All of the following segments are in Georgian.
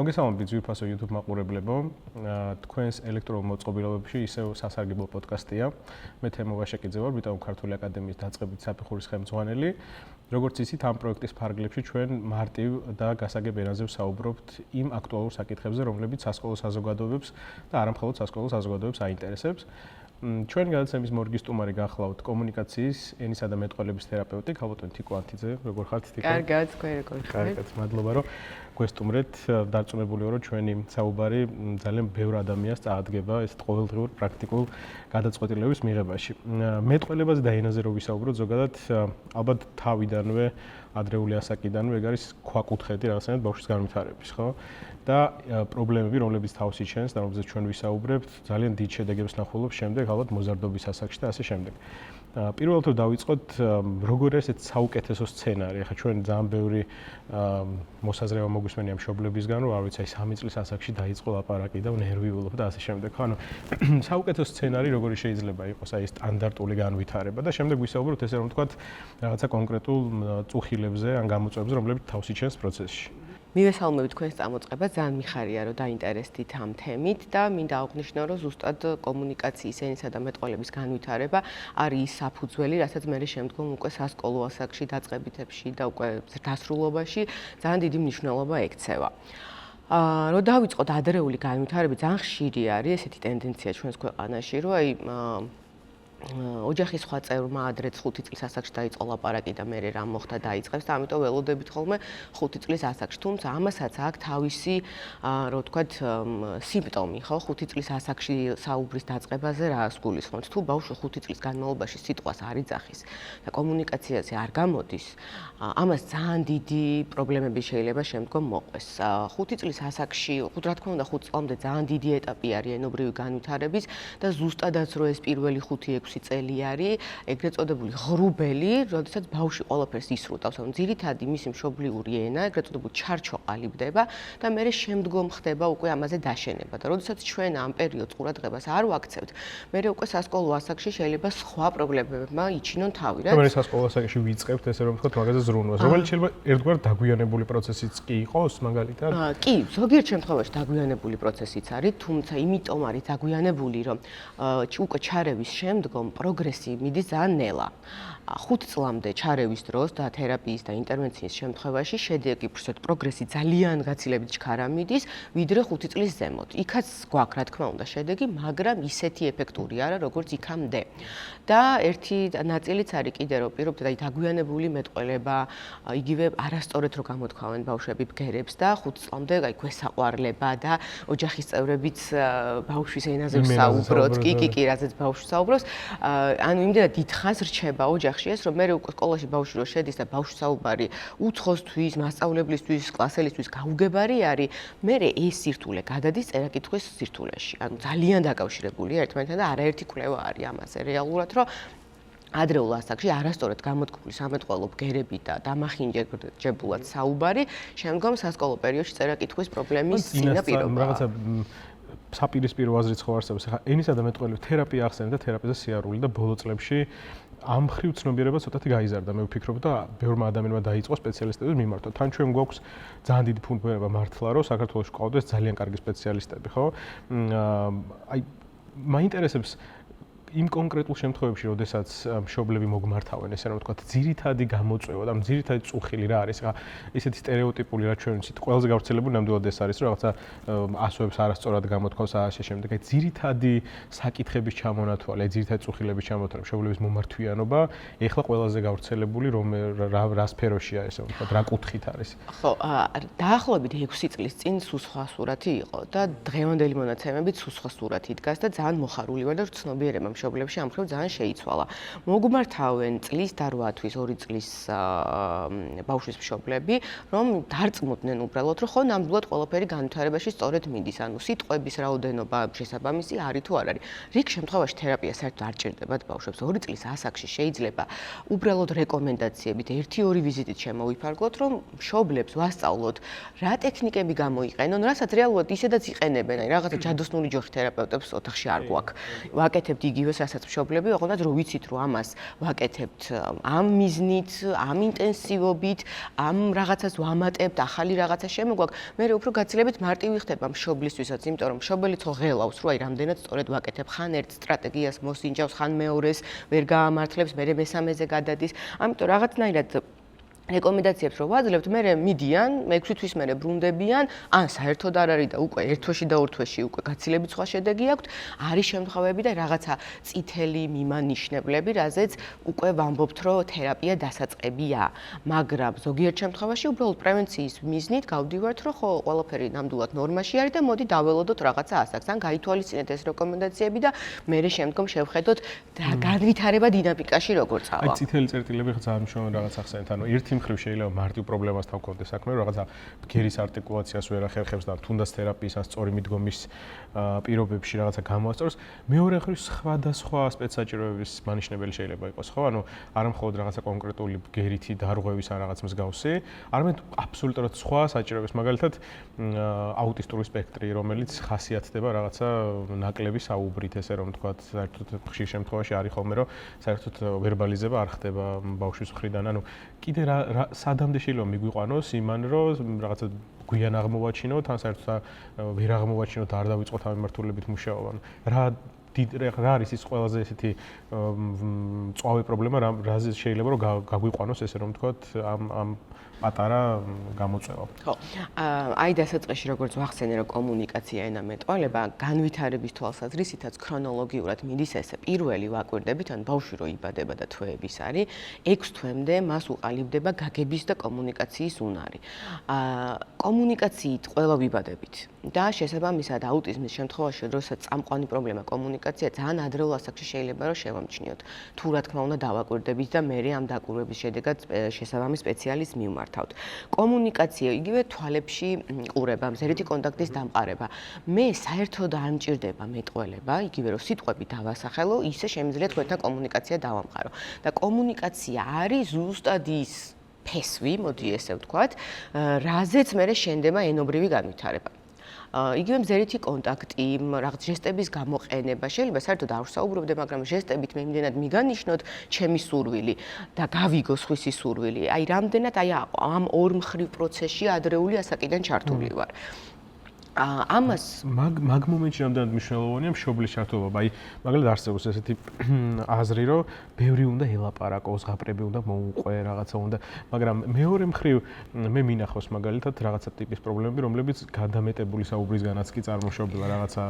მოგესალმებით ძვირფასო YouTube მაყურებლებო. თქვენს ელექტრონულ მოწყობილობებში ისევ სასარგებლო პოდკასტია. მე თემო ვაშაკიძე ვარ, ბრიტანულ ქართული აკადემიის დაწყებით საფეხურის ხელმძღვანელი. როგორც იცით, ამ პროექტის ფარგლებში ჩვენ მარტივ და გასაგებ ენაზე ვსაუბრობთ იმ აქტუალურ საკითხებზე, რომლებიც სასკოლო საზოგადოებებს და არა მხოლოდ სასკოლო საზოგადოებებს აინტერესებს. ჩვენ გადაცემის მორგი სტუმარი გახლავთ კომუნიკაციის, ენისა და მეტყველების თერაპევტი ქალბატონ თიკო ანთიძე. როგორ ხართ თიკო? კარგად, თქვენ როგორ ხართ? კარგად, მადლობა რომ გვესტუმრეთ. დარწმუნებული ვარ, რომ ჩვენი საუბარი ძალიან ბევრ ადამიანს წაადგება ეს ყოველდღიურ პრაქტიკულ გადაწყვეტილების მიღებაში. მეტყველებაზე და ენაზე რო ვისაუბროთ, ზოგადად ალბათ თავიდანვე ადრეული ასაკიდანვე ეგ არის ქვაკუთხედი რაღაცნაირად ბავშვის განვითარების, ხო? და პრობლემები, რომლებიც თავს იჩენს და რომლებზეც ჩვენ ვისაუბრებთ, ძალიან დიდ შედეგებს ნახულობთ შემდეგ ალბათ მოზარდობის ასაკში და ასე შემდეგ. პირველად რომ დავიწყოთ, როგორ ეს საუკეთესო სცენარი, ახლა ჩვენ ძალიან ბევრი მოსაზრება მოგვისმენია მშობლებისგან, რომ არ ვიცი, აი 3 წლის ასაკში დაიწყო ლაპარაკი და ნერვიულობ და ასე შემდეგ. ხო, ანუ საუკეთესო სცენარი როგორი შეიძლება იყოს აი სტანდარტული განვითარება და შემდეგ ვისაუბროთ ესე რომ ვთქვათ რაღაცა კონკრეტულ წუხილებზე ან გამოწვევებზე, რომლებიც თავს იჩენს პროცესში. მივესალმებით თქვენს წამოწყებას, ძალიან მიხარია, რომ დაინტერესდით ამ თემით და მინდა აღვნიშნო, რომ ზუსტად კომუნიკაციის ენისა და მეტყველების განვითარება არის ის საფუძველი, რასაც მე შემდგომ უკვე სასკოლო ასაკში, დაწყებითებში და უკვე დასრულობაში ძალიან დიდი მნიშვნელობა ექცევა. რომ დავიწყოთ ადრეული განვითარება, ძალიან ხშირი არის ესეთი ტენდენცია ჩვენს ქვეყანაში, რომ აი ოჯახის სხვა წევრმა ადრეც 5 წლის ასაკში დაიწყო ლაპარაკი და მერე რა მოხდა დაიწყებს და ამიტომ ველოდებით ხოლმე 5 წლის ასაკში. თუმცა ამასაც აქვს თავისი რო ვთქვათ სიმპტომი, ხო? 5 წლის ასაკში საუბრის დაწყებაზე რა გულისხმობს? თუ ბავშვი 5 წლის განმავლობაში სიტყვას არ იძახის და კომუნიკაციაზე არ გამოდის, ამას ძალიან დიდი პრობლემები შეიძლება შემდგომ მოყვეს. 5 წლის ასაკში, რა თქმა უნდა 5 წლამდე ძალიან დიდი ეტაპი არის ენობრივი განვითარების და ზუსტადაც რო ეს პირველი 5-6 წელი არის ეგრეთ წოდებული ღრუბელი, როდესაც ბავშვი ყველაფერს ისრუტავს. ანუ ძირითადი მისი მშობლიური ენა, ეგრეთ წოდებული ჩარჩო ყალიბდება და მერე შემდგომ ხდება უკვე ამაზე დაშენება. და როდესაც ჩვენ ამ პერიოდს ყურადღებას არ ვაქცევთ, მერე უკვე სასკოლო ასაკში შეიძლება სხვა პრობლემებმა იჩინონ თავი, რა. მე სასკოლო ასაკში ვიწყებთ ესე რომ ვთქვათ მაგაზე ზრუნვას. რომელიც შეიძლება ერთგვარ დაგვიანებული პროცესიც კი იყოს, მაგალითად? კი, ზოგიერთ შემთხვევაში დაგვიანებული პროცესიც არის, თუმცა იმიტომ არის დაგვიანებული, რომ უკვე ჩარევის შემდგომ პროგრესი მიდის ძალიან ნელა. 5 წლამდე ჩარევის დროს და თერაპიის და ინტერვენციის შემთხვევაში შედეგი პროგრესი ძალიან გაცილებით ჩქარა მიდის, ვიდრე 5 წლის ზემოთ. იქაც გვაქვს რა თქმა უნდა შედეგი, მაგრამ ისეთი ეფექტური არა, როგორც იქამდე. და ერთი ნაწილიც არის კიდე რომ პირობთ და დაგვიანებული მეტყველება, იგივე არასწორად რო გამოთქვამენ ბავშვები ბგერებს და 5 წლამდე აი გვესაყვარლება და ოჯახის წევრებიც ბავშვის ენაზე ვსაუბროთ, კი, რაზეც ბავშვი საუბრობს. ანუ იმდენად დიდხანს რჩება ოჯახში ეს, რომ მე უკვე სკოლაში ბავშვი რო შედის და ბავშვი საუბარი უცხოსთვის, მასწავლებლისთვის, კლასელისთვის გაუგებარი არის, მე ეს სირთულე გადადის წერა-კითხვის სირთულეში. ანუ ძალიან დაკავშირებულია ერთმანეთთან და არაერთი კვლევა არის ამაზე რეალურად, რომ ადრეულ ასაკში არასწორად გამოთქმული სამეტყველო ბგერები და დამახინჯებულად საუბარი, შემდგომ სასკოლო პერიოდში წერა-კითხვის პრობლემის წინაპირობაა. საპირისპირო აზრიც ხო არსებობს. ახლა ენისა და მეტყველების თერაპია ახსენე და თერაპიაზე სიარული და ბოლო წლებში ამ ხრივ ცნობიერება ცოტათი გაიზარდა. მე ვფიქრობ და ბევრმა ადამიანმა დაიწყო სპეციალისტების მიმართვა. თან ჩვენ გვაქვს ძალიან დიდი ფუნქციონირება მართლა, რომ საქართველოში ყავდეს ძალიან კარგი სპეციალისტები, ხო? აი მაინტერესებს იმ კონკრეტულ შემთხვევებში, როდესაც მშობლები მოგმართავენ, ესე რომ ვთქვათ, ძირითადი გამოწვევა და ძირითადი წუხილი რა არის? ახლა ესეთი სტერეოტიპული რა ჩვენ ვიცით, ყველაზე გავრცელებული ნამდვილად ეს არის, რომ რაღაცა ასოებს არასწორად გამოთქვას ასე შემდეგ. აი ძირითადი საკითხების ჩამონათვალე, ძირითადი წუხილების ჩამონათვალე, მშობლების მომართვიანობა, ეხლა ყველაზე გავრცელებული რა სფეროშია ესე ვთქვათ, რა კუთხით არის? ხო, დაახლოებით 6 წლის წინ სულ სხვა სურათი იყო და დღევანდელი მონაცემებით სულ სხვა სურათი დგას და ძალიან მოხარული ვარ და ცნობიერება მშობლებში ამ ხრივ ძალიან შეიცვალა. მოგმართავენ წლის და 8 თვის 2 წლის ბავშვის მშობლები, რომ დარწმუნდნენ უბრალოდ, რომ ხო ნამდვილად ყველაფერი განვითარებაში სწორედ მიდის. ანუ სიტყვების რაოდენობა შესაბამისი არის თუ არ არის. რიგ შემთხვევაში თერაპია საერთოდ არ ჭირდებათ ბავშვებს. 2 წლის ასაკში შეიძლება უბრალოდ რეკომენდაციებით 1-2 ვიზიტით შემოვიფარგლოთ, რომ მშობლებს ვასწავლოთ რა ტექნიკები გამოიყენონ, რასაც რეალურად ისედაც იყენებენ. აი რაღაცა ჯადოსნური ჯოხი თერაპევტებს ოთახში არ გვაქვს. ვაკეთებთ იგივე დროს რასაც მშობლები ოღონდ რო ვიცით რომ ამას ვაკეთებთ ამ მიზნით, ამ ინტენსივობით, ამ რაღაცას ვამატებთ, ახალი რაღაცა შემოგვაქვს, მე უფრო გაცილებით მარტივი ხდება მშობლისთვისაც, იმიტომ რომ მშობელი ხო ღელავს, რომ აი რამდენად სწორედ ვაკეთებ, ხან ერთ სტრატეგიას მოსინჯავს, ხან მეორეს ვერ გაამართლებს, მე მესამეზე გადადის. ამიტომ რაღაცნაირად რეკომენდაციებს რო ვაძლევთ, მე მიდიან, 6 თვის მერე ბრუნდებიან, ან საერთოდ არ არის და უკვე ერთ თვეში და ორ თვეში უკვე გაცილებით სხვა შედეგი აქვთ, არის შემთხვევები და რაღაცა წითელი მიმანიშნებლები, რაზეც უკვე ვამბობთ, რომ თერაპია დასაწყებია, მაგრამ ზოგიერთ შემთხვევაში უბრალოდ პრევენციის მიზნით გავდივართ, რომ ხო, ყველაფერი ნამდვილად ნორმაში არის და მოდი დაველოდოთ რაღაცა ასაკს, ან გაითვალისწინეთ ეს რეკომენდაციები და მე შემდგომ შევხედოთ განვითარება დინამიკაში როგორ წავა. აი წითელი წერტილები ხო ძალიან მნიშვნელოვანი რაღაც ახსენეთ, ანუ ერთი მხრივ შეიძლება მარტივ პრობლემასთან გქონდეს საქმე, რაღაცა ბგერის არტიკულაციას ვერ ახერხებს და თუნდაც თერაპიის ან სწორი მიდგომის პირობებში რაღაცა გამოასწოროს. მეორე მხრივ სხვადასხვა სპეცსაჭიროების მანიშნებელი შეიძლება იყოს, ხო? ანუ არა მხოლოდ რაღაცა კონკრეტული ბგერითი დარღვევის ან რაღაც მსგავსი, არამედ აბსოლუტურად სხვა საჭიროების, მაგალითად აუტისტური სპექტრი, რომელიც ხასიათდება რაღაცა ნაკლები საუბრით, ესე რომ ვთქვათ, საერთოდ ხშირ შემთხვევაში არის ხოლმე, რომ საერთოდ ვერბალიზება არ ხდება ბავშვის მხრიდან, ანუ კიდე სადამდე შეიძლება მიგვიყვანოს იმან, რომ რაღაცა გვიან აღმოვაჩინოთ, ან საერთოდ ვერ აღმოვაჩინოთ, არ დავიწყოთ ამ მიმართულებით მუშაობა. რა არის ის ყველაზე ესეთი მწვავე პრობლემა, რაზე შეიძლება რომ გაგვიყვანოს, ესე რომ ვთქვათ, ამ პატარა გამოწვევა. ხო. აი დასაწყისში როგორც ვახსენე, რომ კომუნიკაცია ენა მეტყველება, განვითარების თვალსაზრისითაც ქრონოლოგიურად მიდის ესე. პირველი ვაკვირდებით, ან ბავშვი რო იბადება და თვეების არის, 6 თვემდე მას უყალიბდება გაგების და კომუნიკაციის უნარი. კომუნიკაციით ყველა ვიბადებით და შესაბამისად აუტიზმის შემთხვევაში, როდესაც წამყვანი პრობლემა კომუნიკაცია, ძალიან ადრეულ ასაკში შეიძლება რომ შევამჩნიოთ. თუ რა თქმა უნდა დავაკვირდებით და მე ამ დაკვირვების შედეგად შესაბამის სპეციალისტს მივმართავთ. კომუნიკაცია იგივე თვალებში ყურება, მზერითი კონტაქტის დამყარება. მე საერთოდ არ მჭირდება მეტყველება, იგივე რომ სიტყვები დავასახელო, ისე შემიძლია თქვენთან კომუნიკაცია დავამყარო. და კომუნიკაცია არის ზუსტად ის ფესვი, მოდი ესე ვთქვათ, რაზეც მე შენდება ენობრივი განვითარება. იგივე მზერითი კონტაქტი, რაღაც ჟესტების გამოყენება, შეიძლება საერთოდ არ ვსაუბრობდე, მაგრამ ჟესტებით მე იმდენად მიგანიშნოთ ჩემი სურვილი და გავიგო სხვისი სურვილი. აი რამდენად აი ამ ორ მხრივ პროცესში ადრეული ასაკიდან ჩართული ვარ. ამას მაგ მომენტში რამდენად მნიშვნელოვანია მშობლის ჩართულობა. აი მაგალითად არსებობს ესეთი აზრი, რომ ბევრი უნდა ელაპარაკოს, ზღაპრები უნდა მოუყვე, რაღაცა უნდა, მაგრამ მეორე მხრივ მე მინახავს მაგალითად რაღაცა ტიპის პრობლემები, რომლებიც გადამეტებული საუბრისგანაც კი წარმოშობილა რაღაცა,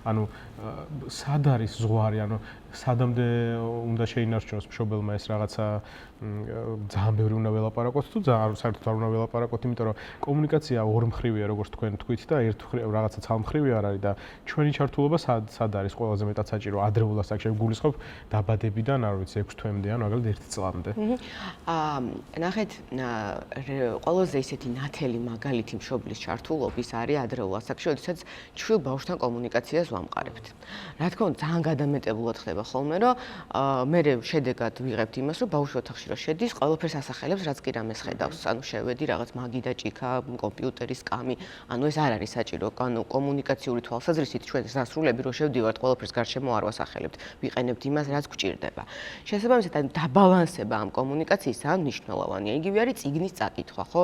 ანუ სად არის ზღვარი, ანუ სადამდე უნდა შეინარჩუნოს მშობელმა ეს რაღაცა ძალიან ბევრი უნდა ველაპარაკოთ თუ ძალიან საერთოდ არ უნდა ველაპარაკოთ, იმიტომ რომ კომუნიკაცია ორმხრივია, როგორც თქვენ თქვით და ერთ რაღაცა ცალმხრივი არ არის და ჩვენი ჩართულობა სად არის ყველაზე მეტად საჭირო ადრეულ ასაკში გულისხმობ დაბადებიდან, არ ვიცი 6 თვემდე ან მაგალითად 1 წლამდე. ნახეთ, ყველაზე ისეთი ნათელი მაგალითი მშობლის ჩართულობის არის ადრეულ ასაკში, როდესაც ჩვილ ბავშვთან კომუნიკაციას ვამყარებთ. რა თქმა უნდა, ძალიან გადამეტებულად ხდება ხოლმე, რომ მე შედეგად ვიღებთ იმას, რომ ბავშვი ოთახში რომ შედის, ყველაფერს ასახელებს, რაც კი რამეს ხედავს. ანუ შევედი რაღაც მაგი და ჭიქა, კომპიუტერის კამი, ანუ ეს არ არის საჭირო, ანუ კომუნიკაციური თვალსაზრისით ჩვენ სასრულები რო შევდივართ, ყველაფერს გარშემო არ ვასახელებთ, ვიყენებთ იმას, რაც გვჭირდება. შესაბამისად, ანუ დაბალანსება ამ კომუნიკაციის ძალიან მნიშვნელოვანია. იგივე არის წიგნის წაკითხვა, ხო?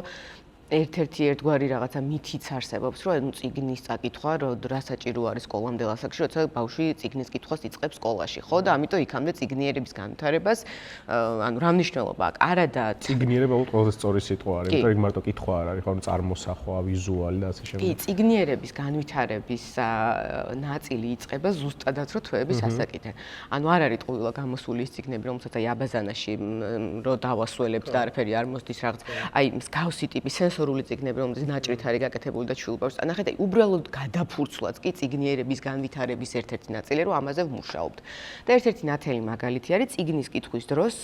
ერთ-ერთი ერთგვარი რაღაცა მითიც არსებობს, რომ ანუ წიგნის წაკითხვა რა საჭირო არის სკოლამდელ ასაკში, როცა ბავშვი წიგნის კითხვას იწყებს სკოლაში, ხო? და ამიტომ იქამდე წიგნიერების განვითარებას ანუ რა მნიშვნელობა აქვს? არადა წიგნიერება უბრალოდ სწორი სიტყვა არის, იმიტომ რომ მარტო კითხვა არ არის, ხო? წარმოსახვა, ვიზუალი და ასე შემდეგ. კი, წიგნიერების განვითარების ნაწილი იწყება ზუსტადაც რო თვეების ასაკიდან. ანუ არ არის ტყუილა გამოსული ის წიგნები, რომელსაც აი აბაზანაში რო დავასველებთ და არაფერი არ მოსდის რაღაც, აი მსგავსი ტიპის სენსორული წიგნები, რომელიც ნაჭრით არის გაკეთებული და ჩვილბავს. ნახეთ, აი უბრალოდ გადაფურცვლად კი წიგნიერების განვითარების ერთ-ერთი ნაწილი, რომ ამაზე ვმუშაობთ. და ერთ-ერთი ნათელი მაგალითი არის წიგნის კითხვის დროს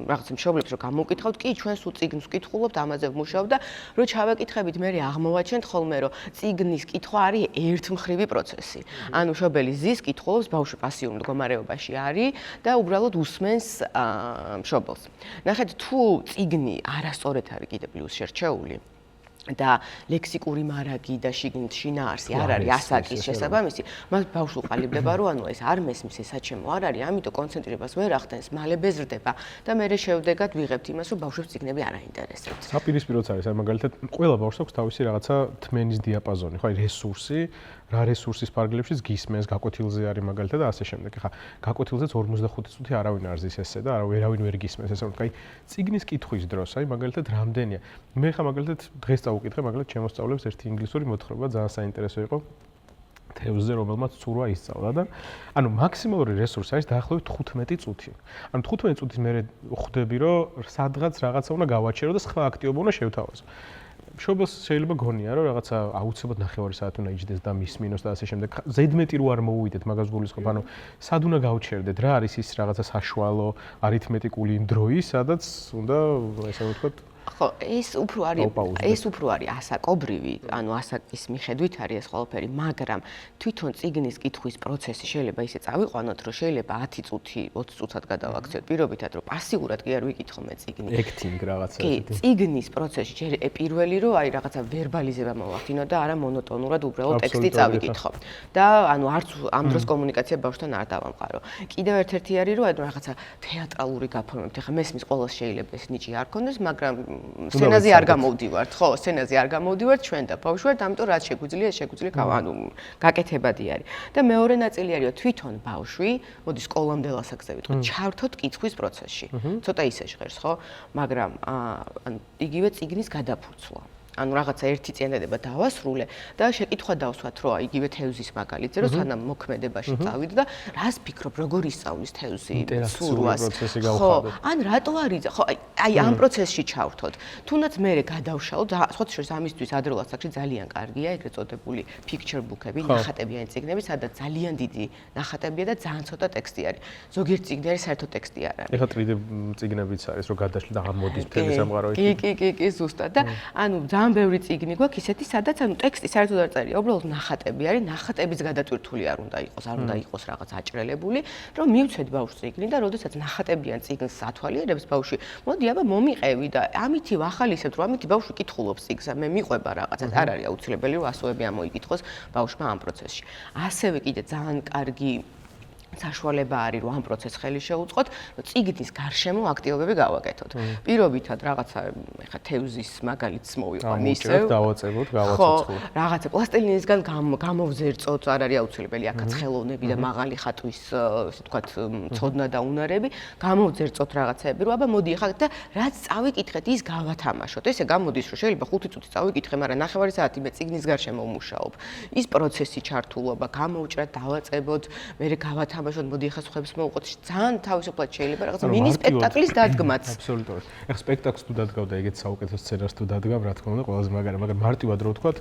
რაღაც მშობლებს რომ გამოვკითხავთ, კი ჩვენ სულ წიგნს ვკითხულობთ, ამაზე ვმუშაობთ და რო ჩავაკითხებით, მე აღმოვაჩენთ ხოლმე, რომ წიგნის კითხვა არის ერთმხრივი პროცესი. ანუ მშობელი ზის, კითხულობს, ბავშვი პასიურ მდგომარეობაში არის და უბრალოდ უსმენს მშობელს. ნახეთ, თუ წიგნი არასწორად არის კიდე პლუს შერჩეული, და ლექსიკური მარაგი და შინაარსი არ არის ასაკის შესაბამისი, მას ბავშვი ყალიბდება, რომ ანუ ეს არ მესმის, ეს საჩემო არ არის, ამიტომ კონცენტრირებას ვერ ახდენს, მალე ბეზრდება და მერე შევდეგად ვიღებთ იმას, რომ ბავშვებს წიგნები არ აინტერესებთ. საპირისპიროც არის, აი მაგალითად, ყველა ბავშვს აქვს თავისი რაღაცა თმენის დიაპაზონი, ხო, აი რესურსი, რა რესურსის ფარგლებშიც გისმენს, გაკვეთილზე არის მაგალითად და ასე შემდეგ. ხა, გაკვეთილზეც 45 წუთი არავინ არ ზის ესე და არავინ ვერ გისმენს ესე, რომ აი წიგნის კითხვის დროს, აი მაგალითად რამდენია. მე ხა მაგალითად დღეს წავუკითხე მაგალითად ჩემო სწავლებს ერთი ინგლისური მოთხრობა, ძალიან საინტერესო იყო. თევზზე, რომელმაც ცურვა ისწავლა და ანუ მაქსიმალური რესურსი არის დაახლოებით 15 წუთი. ანუ 15 წუთის მერე ხვდები, რომ სადღაც რაღაცა უნდა გავაჩერო და სხვა აქტივობა უნდა შევთავაზო. მშობელს შეიძლება გონია, რომ რაღაცა აუცილებლად 9 საათი უნდა იჯდეს და მისმინოს და ასე შემდეგ. ზედმეტი რო არ მოუვიდეთ, მაგას გულისხმობ, ანუ სად უნდა გავჩერდეთ, რა არის ის რაღაცა საშუალო არითმეტიკული დროი, სადაც უნდა ესე ვთქვათ ხო, ეს უფრო არის ასაკობრივი, ანუ ასაკის მიხედვით არის ეს ყველაფერი, მაგრამ თვითონ წიგნის კითხვის პროცესი შეიძლება ისე წავიყვანოთ, რომ შეიძლება 10 წუთი, 20 წუთად გადავაქცევთ, პირობითად, რომ პასიურად კი არ ვიკითხო მე წიგნი. acting რაღაცა კი, წიგნის პროცესში ჯერ პირველი რომ აი რაღაცა ვერბალიზება მოვახდინო და არა მონოტონურად უბრალოდ ტექსტი წავიკითხო. და ანუ არც ამ დროს კომუნიკაცია ბავშვთან არ დავამყარო. კიდევ ერთ-ერთი არის რომ აი რაღაცა თეატრალური გაფორმებთ. ეხლა მესმის ყოველს შეიძლება ეს ნიჭი არ ქონდეს, მაგრამ სცენაზე არ გამოვდივართ, ხო, სცენაზე არ გამოვდივართ ჩვენ და ბავშვი ვართ, ამიტომ რაც შეგვიძლია ანუ გაკეთებადი არის. და მეორე ნაწილი არის რომ თვითონ ბავშვი, მოდი სკოლამდე ასაკზე ვიტყვი, ჩართოთ კითხვის პროცესში. ცოტა ისე ჟღერს, ხო? მაგრამ ანუ იგივე წიგნის გადაფურცვა. ანუ რაღაცა ერთი წინადადება დავასრულე და შეკითხვა დავსვათ, რომ იგივე თევზის მაგალითზე, რომ სანამ მოქმედებაში წავიდე და რას ფიქრობ, როგორ ისწავლის თევზი სურვას. ხო, ან რატო არის, ხო, აი ამ პროცესში ჩავრთოთ. თუნდაც მე გადავშალოთ, სხვა შორის ამისთვის ადრეულ ასაკში ძალიან კარგია ეგრეთ წოდებული picture book-ები, ნახატებიანი წიგნები, სადაც ძალიან დიდი ნახატებია და ძალიან ცოტა ტექსტი არის. ზოგიერთ წიგნი არის საერთოდ ტექსტი არ არის. ეხლა 3D წიგნებიც არის, რომ გადაშლი და ამოდის მთელი სამყარო იქ. კი, ზუსტად და ანუ ძალიან ბევრი წიგნი გვაქვს ისეთი, სადაც ანუ ტექსტი საერთოდ არ წერია, უბრალოდ ნახატები არის, ნახატების გადატვირთული არ უნდა იყოს რაღაც აჭრელებული, რომ მივცეთ ბავშვს წიგნი და როდესაც ნახატებიან წიგნს ათვალიერებს ბავშვი, მოდი აბა მომიყევი და ამითი ვახალისებ, რომ ამითი ბავშვი კითხულობს წიგნს, მე მიყვება რაღაცა, არ არის აუცილებელი რომ ასოები ამოიკითხოს ბავშვმა ამ პროცესში. ასევე კიდე ძალიან კარგი საშუალება არის რომ ამ პროცესს ხელი შეუწყოთ, წიგნის გარშემო აქტივობები გავაკეთოთ. პირობითად რაღაცა ეხა თევზის მაგალითს მოვიყვან ისევ. დავაწებოთ, გავაცოცხლოთ. რაღაცა პლასტილინისგან გამოვზერწოთ, არ არის აუცილებელი აქაც ხელოვნები და მაღალი ხატვის, ესე ვთქვათ, ცოდნა და უნარები, გამოვზერწოთ რაღაცეები, რომ აბა მოდი ეხა და რაც წავიკითხეთ, ის გავათამაშოთ. ესე გამოდის, რომ შეიძლება 5 წუთი წავიკითხე, მაგრამ 9 საათი მე წიგნის გარშემო ვმუშაობ. ის პროცესი ჩართულობა, გამოვჭრათ, დავაწებოთ, მე გავათამაშოთ. მოდი ახლა სხვებს მოვუყოთ ძალიან თავისუფლად შეიძლება რაღაცა მინი სპექტაკლის დადგმაც. აბსოლუტურად. ეხლა სპექტაკლს თუ დადგავ და ეგეთ საუკეთესო სცენარს თუ დადგავ, რა თქმა უნდა, ყველაზე მაგარი, მაგრამ მარტივად რო ვთქვათ,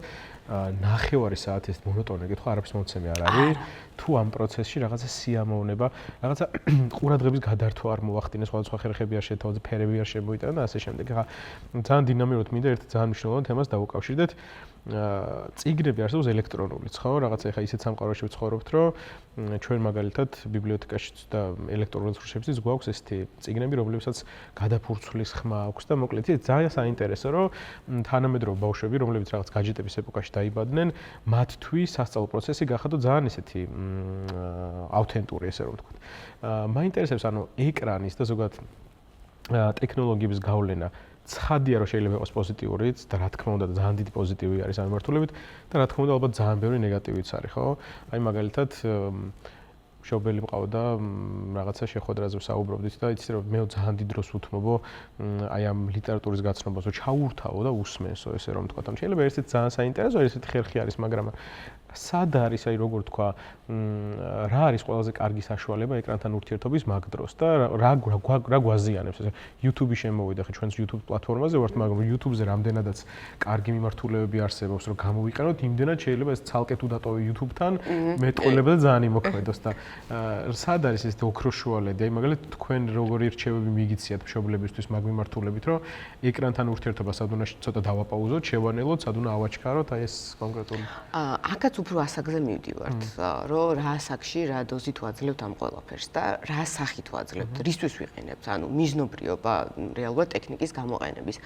9 საათის მონოტონური კითხვა არაფერს მომცემი არ არის. თუ ამ პროცესში რაღაცა სიამოვნება, რაღაცა ყურადღების გადართვა არ მოახდინეს, სხვადასხვა ხერხები არ შეთავაზე, ფერები არ შემოიტანა და ასე შემდეგ. ეხლა ძალიან დინამიურად მინდა ერთ ძალიან მნიშვნელოვან თემას დავუკავშირდეთ. წიგნები არსებობს ელექტრონულიც, ხო? რაღაცა ეხა ისეთ სამყაროში ვცხოვრობთ, რომ ჩვენ მაგალითად ბიბლიოთეკაშიც და ელექტრონულ რესურსებიც გვაქვს ესეთი წიგნები, რომლებსაც გადაფურცვლის ხმა აქვს და მოკლედ ძალიან საინტერესო, რომ თანამედროვე ბავშვები, რომლებიც რაღაც გაჯეტების ეპოქაში დაიბადნენ, მათთვის სასწავლო პროცესი გახადო ძალიან ესეთი ავთენტური, ესე რომ ვთქვათ. მაინტერესებს ანუ ეკრანის და ზოგადად ტექნოლოგიების გავლენა ცხადია რომ შეიძლება იყოს პოზიტიურიც და რა თქმა უნდა ძალიან დიდი პოზიტივი არის ამ მიმართულებით და რა თქმა უნდა ალბათ ძალიან ბევრი ნეგატივიც არის, ხო? აი მაგალითად მშობელი მყავდა რაღაცა შეხვედრაზე ვსაუბრობდით და იცი რომ მე ძალიან დიდ დროს ვუთმობო აი ამ ლიტერატურის გაცნობაზე, რომ ჩაურთავო და უსმენსო, ესე რომ ვთქვა. ამ შეიძლება ერთ-ერთი ძალიან საინტერესო, ერთ-ერთი ხერხი არის, მაგრამ სად არის, აი როგორ თქვა, რა არის ყველაზე კარგი საშუალება ეკრანთან ურთიერთობის მაგ დროს და რა გვაზიანებს ესე YouTube-ი შემოვიდა, ხე ჩვენს YouTube პლატფორმაზე ვართ, მაგრამ YouTube-ზე რამდენადაც კარგი მიმართულებები არსებობს, რომ გამოვიყენოთ, იმდენად შეიძლება ეს ცალკე თუ დატოვე YouTube-თან, მეტყველება და ძალიან იმოქმედოს და სად არის ეს ოქროს შუალედი? აი მაგალითად თქვენ როგორი რჩევები მიგიციათ მშობლებისთვის მაგ მიმართულებით, რომ ეკრანთან ურთიერთობა სად უნდა ცოტა დავაპაუზოთ, შევანელოთ, სად უნდა ავაჩქაროთ, აი ეს კონკრეტული. აქაც უფრო ასაკზე მივდივართ, რომ რა ასაკში რა დოზით ვაძლევთ ამ ყველაფერს და რა სახით ვაძლევთ, რისთვის ვიყენებთ, ანუ მიზნობრიობა რეალურად ტექნიკის გამოყენების.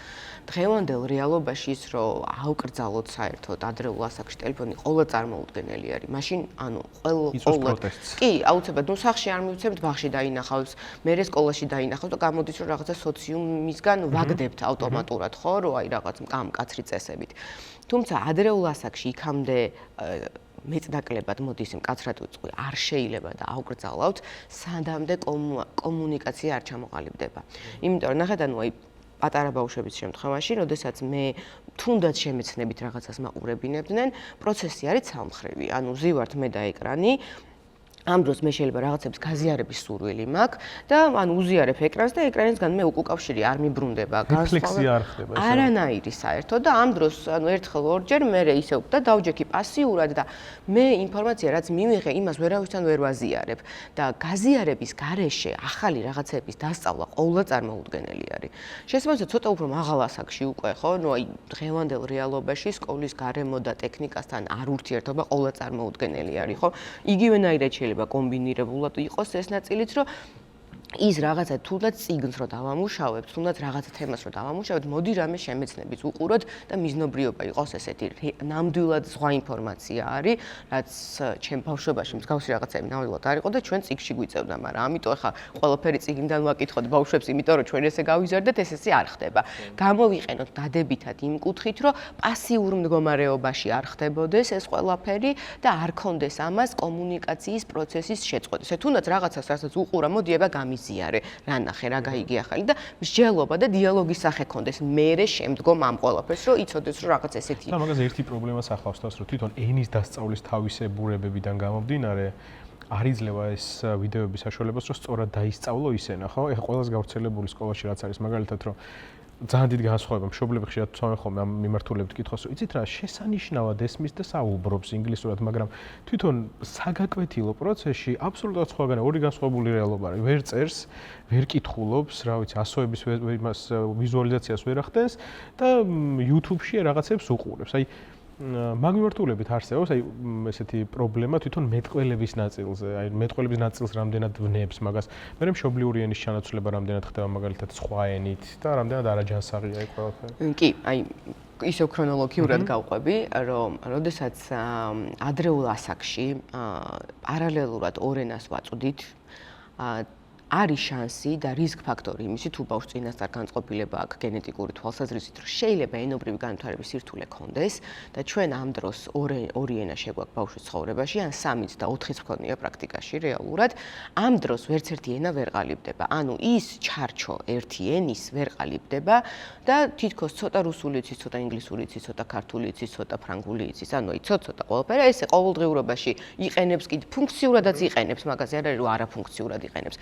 დღევანდელ რეალობაში ის რომ ავკრძალოთ საერთოდ ადრეულ ასაკში ტელეფონი ყოლა წარმოუდგენელი არის. მაშინ ანუ ყველა კი, აუცილებლად ნუ სახში არ მივცემთ, ბაღში დაინახავს, მერე სკოლაში დაინახავს და გამოდის რომ რაღაცა სოციუმისგან ვაგდებთ ავტომატურად, ხო, რომ აი რაღაც მკაცრი წესებით. თუმცა ადრეულ ასაკში იქამდე მეწდაკლებად მოდის მკაცრად უწყი არ შეიძლება და აუკრძალავთ, სანამდე კომუნიკაცია არ ჩამოყალიბდება. იმიტომ რომ ნახეთ, ანუ აი პატარა ბავშვების შემთხვევაში, როდესაც მე თუნდაც შემეცნებით რაღაცას მაყურებინებდნენ, პროცესი არის ცალმხრივი. ანუ ვზივართ მე და ეკრანი, ამ დროს მე შეიძლება რაღაცების გაზიარების სურვილი მაქვს და ანუ უზიარებ ეკრანს და ეკრანისგან მე უკავშირი არ მიბრუნდება, რეფლექსია არ ხდება ეს. არანაირი საერთოდ და ამ დროს ანუ ერთხელ ორჯერ მე ისევ და დავჯექი პასიურად და მე ინფორმაცია რაც მივიღე, იმას ვერავისთან ვერ ვაზიარებ და გაზიარების გარეშე ახალი რაღაცების დასწავლა ყოველდღე წარმოუდგენელი არის. შესაბამისად, ცოტა უფრო მაღალ ასაკში უკვე ხო, ნუ აი დღევანდელ რეალობაში სკოლის გარემო და ტექნიკასთან არ ურთიერთობა ყოველდღე წარმოუდგენელი არის, ხო? იგივენაირად შეიძლება კომბინირებულად იყოს ეს ნაწილიც, რომ ის რაღაცა თუნდაც წიგნს რო დავამუშავებთ, თუნდაც რაღაცა თემას რო დავამუშავებთ, მოდი რამე შემეცნებით უყუროთ და მიზნობრიობა იყოს ესეთი ნამდვილად სხვა ინფორმაცია არის, რაც ჩემ ბავშვობაში მსგავსი რაღაცები ნამდვილად არ იყო და ჩვენ წიგნში გვიწევდა, მაგრამ ამიტომ ახლა ყველაფერი წიგნიდან ვაკითხოთ ბავშვებს, იმიტომ რომ ჩვენ ესე გავიზარდეთ, ესე არ ხდება. გამოვიყენოთ დადებითად იმ კუთხით, რომ პასიურ მდგომარეობაში არ ხდებოდეს ეს ყველაფერი და არ კონდეს ამას კომუნიკაციის პროცესის შეწყვეტა. ესე თუნდაც რაღაცას რასაც უყურა, მოდი აბა ზიარე, რა ნახე, რა გაიგე ახალი და მსჯელობა და დიალოგის სახე კონდეს მერე შემდგომ ამ ყველაფერს, რომ იცოდეს რომ რაღაც ესეთი. და მაგაზე ერთი პრობლემას ახლავს თავს, რომ თვითონ ენის დასწავლის თავისებურებებიდან გამომდინარე არ იძლევა ეს ვიდეოების საშუალებას, რომ სწორად დაისწავლო ისენა, ხო? ეხლა ყველას გავრცელებული სკოლაში რაც არის, მაგალითად, რომ ძალიან დიდი განსხვავება მშობლები ხშირად თვითონ ხოლმე ამ მიმართულებით კითხავს, რომ იცით რა, შესანიშნავად ესმის და საუბრობს ინგლისურად, მაგრამ თვითონ საგაკვეთილო პროცესში აბსოლუტურად სხვაგანა, ორი განსხვავებული რეალობა არის. ვერ წერს, ვერ კითხულობს, რა ვიცი, ასოების იმას ვიზუალიზაციას ვერ ახდენს და YouTube-ში რაღაცებს უყურებს. აი მაგ მიმართულებით არსებობს აი ესეთი პრობლემა თვითონ მეტყველების ნაწილზე. აი მეტყველების ნაწილს რამდენად ვნებს მაგას. მე მშობლიური ენის ჩანაცვლება რამდენად ხდება მაგალითად სხვა ენით და რამდენად არაჯანსაღია ეს ყველაფერი. კი, აი ისევ ქრონოლოგიურად გავყვები, რომ როდესაც ადრეულ ასაკში პარალელურად ორ ენას ვაწვდით, არის შანსი და რისკ ფაქტორი იმისი, თუ ბავშვს წინასწარ განწყობილება აქვს გენეტიკური თვალსაზრისით, რომ შეიძლება ენობრივი განვითარების სირთულე კონდეს და ჩვენ ამ დროს ორი ენა შეგვაქვს ბავშვის ცხოვრებაში, ან 3-იც და 4-იც მქონია პრაქტიკაში რეალურად, ამ დროს ვერც ერთი ენა ვერ ყალიბდება. ანუ ის ჩარჩო ერთი ენის ვერ ყალიბდება და თითქოს ცოტა რუსული იცის, ცოტა ინგლისური იცის, ცოტა ქართული იცის, ცოტა ფრანგული იცის, ანუ აი ცოტა ყველაფერი ესე ყოველდღიურობაში იყენებს კიდე ფუნქციურადაც იყენებს, მაგაზე არ არის რომ არაფუნქციურად იყენებს.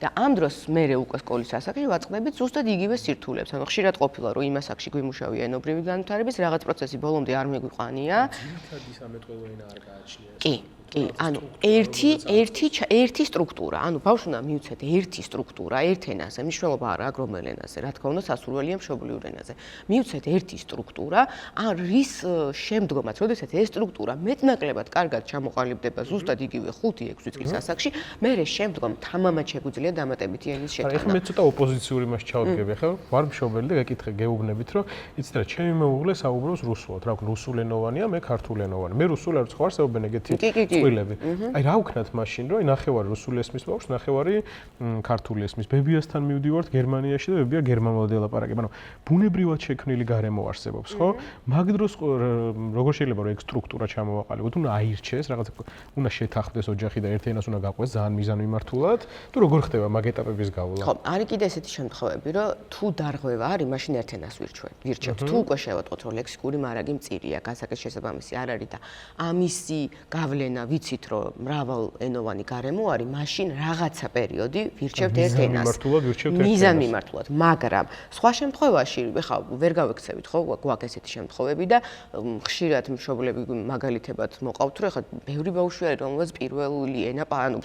და ამ დროს მე უკვე სკოლის ასაკში ვაწყდებით ზუსტად იგივე სირთულებს. ანუ ხშირად ყოფილა რომ იმ ასაკში გვიმუშავია ენობრივი განვითარების რაღაც პროცესი ბოლომდე არ მეგვიყვანია. ძირითადი სამეთყველო ენა არ გააჩნია. კი, ანუ ერთი სტრუქტურა, ანუ ბავშვს უნდა მიუცეთ ერთი სტრუქტურა, ერთ ენაზე, მნიშვნელობა არ აქვს რომელ ენაზე, რა თქმა უნდა, სასურველია მშობლიურ ენაზე. მიუცეთ ერთი სტრუქტურა, ან რის შემდგომაც, როდესაც ეს სტრუქტურა მეტნაკლებად კარგად ჩამოყალიბდება ზუსტად იგივე 5-6 წლის ასაკში, მერე შემდგომ თამამად შეგვიძლია დამატებითი ენის შეტანა. ეხლა მე ცოტა ოპოზიციური მას ჩავდგები, ხო? ვარ მშობელი და გეკითხე, გეუბნებით, რომ იცით რა, ჩემი მეუღლე საუბრობს რუსულად, რა ვქნა, რუსულენოვანია, მე ქართულენოვანი. მე რუსულ არც ხო არსებობენ ეგეთი წვილები. აი რა ვქნათ მაშინ, რომ ნახევარი რუსული ესმის ბავშვს, ნახევარი ქართული ესმის. ბებიასთან მივდივართ გერმანიაში და ბებია გერმანულად ელაპარაკება. ანუ ბუნებრივად შექმნილი გარემო არსებობს, ხო? მაგ დროს როგორ შეიძლება რომ ეგ სტრუქტურა ჩამოვაყალიბოთ? უნდა აირჩეს, რაღაცა უნდა შეთანხმდეს ოჯახი და ერთ ენას უნდა გაყვეს ძალიან მიზანმიმართულად. თუ როგორ ხდება მაგ ეტაპების გავლა? ხო, არის კიდე ესეთი შემთხვევები, რომ თუ დარღვევა არის, მაშინ ერთ ენას ვირჩევთ. თუ უკვე შევატყოთ, რომ ლექსიკური მარაგი მწირია, გასაკეთე შესაბამისი არ არის და ამისი გავლენა ვიცით, რომ მრავალენოვანი გარემო არის, მაშინ რაღაცა პერიოდი ვირჩევთ ერთ ენას. მიზანმიმართულად, მაგრამ სხვა შემთხვევაში, ეხლა ვერ გავექცევით, ხო, გვაქვს ესეთი შემთხვევები და ხშირად მშობლები მაგალითებად მოყავთ, რომ ეხლა ბევრი ბავშვი არის, რომელსაც პირველი ენა, ანუ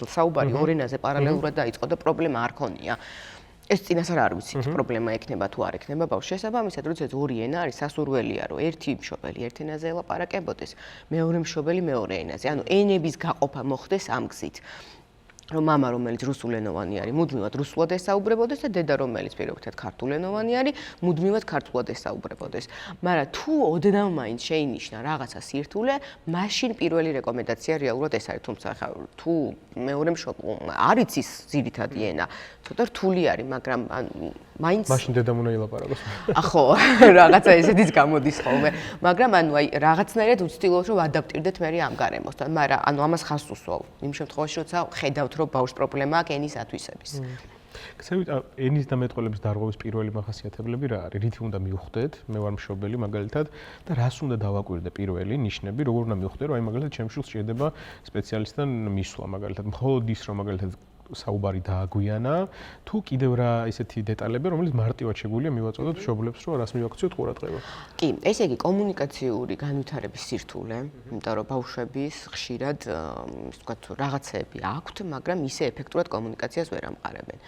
საუბარი ორ ენაზე პარალელურად დაიწყო და პრობლემა არ ქონია. ეს წინასწარ არ ვიცით პრობლემა ექნება თუ არ ექნება ბავშვს. შესაბამისად, როდესაც ორი ენა არის სასურველია, რომ ერთი მშობელი ერთ ენაზე ელაპარაკებოდეს, მეორე მშობელი მეორე ენაზე. ანუ ენების გაყოფა მოხდეს ამ გზით. რომ მამა რომელიც რუსულენოვანი არის, მუდმივად რუსულად ესაუბრებოდეს და დედა რომელიც პირობითად ქართულენოვანი არის, მუდმივად ქართულად ესაუბრებოდეს. მაგრამ თუ ოდნავ მაინც შეინიშნა რაღაცა სირთულე, მაშინ პირველი რეკომენდაცია რეალურად ეს არის. თუმცა ხა თუ მეორე მშობელი არის ის ძირითადი ენა, ცოტა რთული არის, მაგრამ მაინც მაშინ დედამ უნდა ილაპარაკოს. ხო, რაღაცა ესეთიც გამოდის ხოლმე, მაგრამ ანუ აი რაღაცნაირად ვცდილობთ რომ ვადაპტირდეთ მე ამ გარემოსთან, მაგრამ ანუ ამას ხას უსვავ. იმ შემთხვევაში, როცა ხედავთ რომ ბავშვს პრობლემა აქვს ენის ათვისების. გცევით ენის დამეტყველების დარღვევის პირველი მახასიათებლები რა არის? რითი უნდა მივხვდეთ? მე ვარ მშობელი მაგალითად და რას უნდა დავაკვირდე პირველი ნიშნები, როგორ უნდა მივხვდე, რომ აი მაგალითად ჩემს შვილს სჭირდება სპეციალისტთან მისვლა მაგალითად. მხოლოდ ის რომ მაგალითად საუბარი დააგვიანა, თუ კიდევ რა ისეთი დეტალები, რომელიც მარტივად შეგვიძლია მივაწოდოთ მშობლებს, რომ რას მივაქციოთ ყურადღება. კი, ესე იგი კომუნიკაციური განვითარების სირთულე, იმიტომ რომ ბავშვების ხშირად ისე ვთქვათ, რაღაცეები აქვთ, მაგრამ ისე ეფექტურად კომუნიკაციას ვერ ამყარებენ.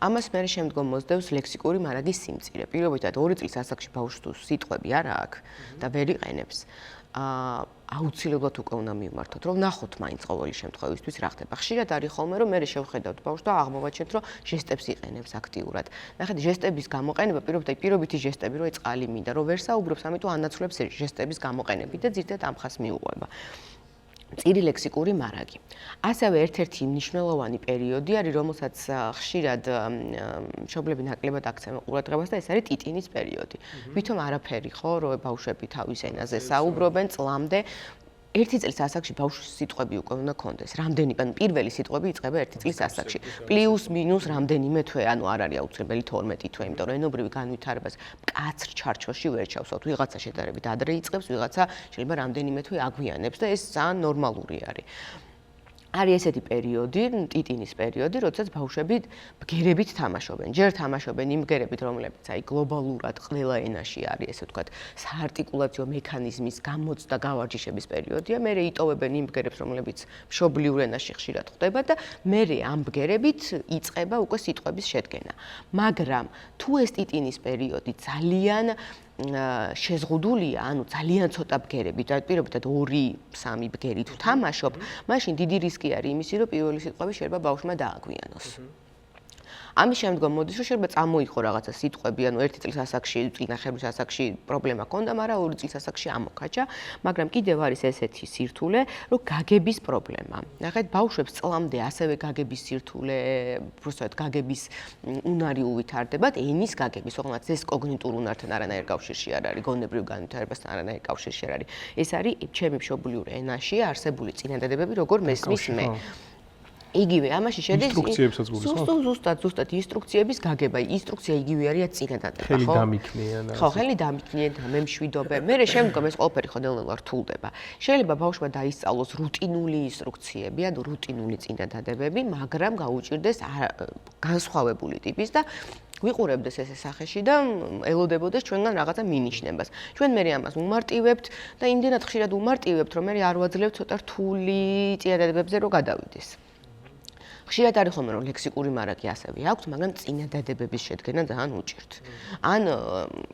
ამას მე შემდგომ მოსდევს ლექსიკური მარაგის სიმწირე. პირობითად 2 წლის ასაკში ბავშვს თუ სიტყვები არ აქვს და ვერ იყენებს, აუცილებლად უკვე უნდა მივმართოთ, რომ ნახოთ მაინც ყოველი შემთხვევისთვის რა ხდება. ხშირად არის ხოლმე, რომ მე შევხედავთ ბავშვს და აღმოვაჩენთ, რომ ჟესტებს იყენებს აქტიურად. ნახეთ, ჟესტების გამოყენება პირობითი ჟესტები, რომ წყალი მინდა, რომ ვერ საუბრობს, ამიტომ ანაცვლებს ჟესტების გამოყენებით და ზირთად ამ ხას მიუყვება. წირი ლექსიკური მარაგი. ასევე ერთ-ერთი მნიშვნელოვანი პერიოდი არის, რომელსაც ხშირად მშობლები ნაკლებად აქცევენ ყურადღებას და ეს არის ტიტინის პერიოდი. ვითომ არაფერი ხო, რომ ბავშვები თავის ენაზე საუბრობენ წლამდე. 1 წლის ასაკში ბავშვის სიტყვები უკვე უნდა კონდეს. რამდენი, ანუ პირველი სიტყვები იწყება 1 წლის ასაკში. პლუს მინუს რამდენიმე თვე, ანუ არ არის აუცილებელი 12 თვე, იმიტომ რომ ენობრივი განვითარებას მკაცრ ჩარჩოში ვერ ჩავსვათ. ვიღაცა შედარებით ადრე იწყებს, ვიღაცა შეიძლება რამდენიმე თვე აგვიანებს და ეს ძალიან ნორმალური არის. არის ესეთი პერიოდი, ტიტინის პერიოდი, როდესაც ბავშვები ბგერებით თამაშობენ. ჯერ თამაშობენ იმ ბგერებით, რომლებიც აი გლობალურად ყველა ენაში არის, ესე ვთქვათ, საარტიკულაციო მექანიზმის გამოცდა გავარჯიშების პერიოდია. მერე იტოვებენ იმ ბგერებს, რომლებიც მშობლიურ ენაში ხშირად ხდება და მერე ამ ბგერებით იწყება უკვე სიტყვების შედგენა. მაგრამ თუ ეს ტიტინის პერიოდი ძალიან შეზღუდულია, ანუ ძალიან ცოტა ბგერებით, პირობითად 2-3 ბგერით ვთამაშობ, მაშინ დიდი რისკი არის იმისი, რომ პირველი სიტყვები შეიძლება ბავშვმა დააგვიანოს. ამის შემდგომ მოდის, რომ შეიძლება წამოიღო რაღაცა სიტყვები, ანუ 1 წლის ასაკში, წინახევრის ასაკში პრობლემა ჰქონდა, მაგრამ 2 წლის ასაკში ამოქაჭა, მაგრამ კიდევ არის ესეთი სირთულე, რომ გაგების პრობლემა. ნახეთ, ბავშვებს წლამდე ასევე გაგების სირთულე, უბრალოდ გაგების უნარი უვითარდებათ, ენის გაგების, თუმცა ეს კოგნიტურ უნართან არანაირ კავშირში არ არის, გონებრივ განვითარებასთან არანაირ კავშირში არ არის. ეს არის ჩემი მშობლიურ ენაში არსებული წინადადებები, როგორ მესმის მე. იგივე ამაში შედის ინსტრუქციებსაც გულისხმობ? ზუსტად ინსტრუქციების გაგება. ინსტრუქცია იგივე არია წინადადება, ხო? ხელი დამიქნიან. ხო, ხელი დამიქნიან და მე მშვიდობე. მე შემდგომ ეს ყველაფერი ხოდელნელა რთულდება. შეიძლება ბავშვმა დაისწავლოს რუტინული ინსტრუქციები, ანუ რუტინული წინადადებები, მაგრამ გაუჭირდეს განსხვავებული ტიპის და ვიყურებდეს ესე სახეში და ელოდებოდეს ჩვენგან რაღაცა მინიშნებას. ჩვენ მე ამას უმარტივებთ და იმდენად ხშირად უმარტივებთ, რომ მე არ ვაძლევთ ცოტა რთული წინადადებებზე რომ გადავიდეს. ხშირად არის ხოლმე რომ ლექსიკური მარაგი ასევე აქვს, მაგრამ წინადადებების შედგენა ძალიან უჭირთ. ან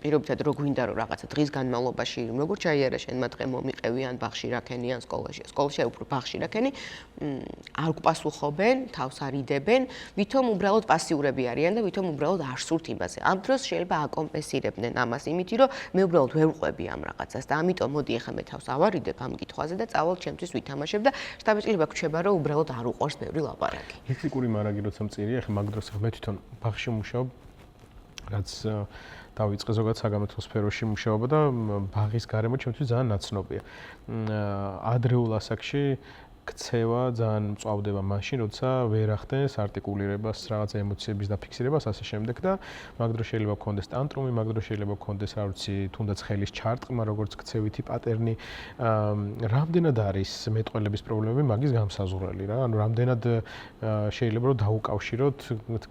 პირობითად რო გვინდა რომ რაღაცა დღის განმავლობაში როგორ ჩაიარა შენმა დღე მომიყევი ან ბაღში რაქენი ან სკოლაში. სკოლაში უფრო ბაღში რაქენი არ გპასუხობენ, თავს არიდებენ, ვითომ უბრალოდ პასიურები არიან და ვითომ უბრალოდ არ სურთ იმაზე. ამ დროს შეიძლება აკომპენსირებდნენ ამას იმით, რომ მე უბრალოდ ვერ ვყვები ამ რაღაცას და ამიტომ მოდი ახლა მე თავს ავარიდებ ამ კითხვაზე და წავალ ჩემთვის ვითამაშებ და შტაბეჭდილება გვჩება რომ უბრალოდ არ უყვარს ბევრი ლაპარაკი. ლექსიკური მარაგი როცა მწირია, ახლა მაგ დროს მე თვითონ ბაღში მუშაობ, რაც დავიწყე ზოგადად საგამოცხადო სფეროში მუშაობა და ბაღის გარემო ჩემთვის ძალიან ნაცნობია. ადრეულ ასაკში ქცევა ძალიან მწვავდება მაშინ, როცა ვერ ახდენს არტიკულირებას, რაღაცა ემოციების დაფიქსირებას, ასე შემდეგ და მაგ დროს შეიძლება გქონდეს ტანტრუმი, მაგ დროს შეიძლება გქონდეს, რა ვიცი, თუნდაც ხელის ჩარტყმა, როგორც ქცევითი პატერნი. რამდენად არის მეტყველების პრობლემები მაგის გამსაზღვრელი რა? ანუ რამდენად შეიძლება რომ დაუკავშიროთ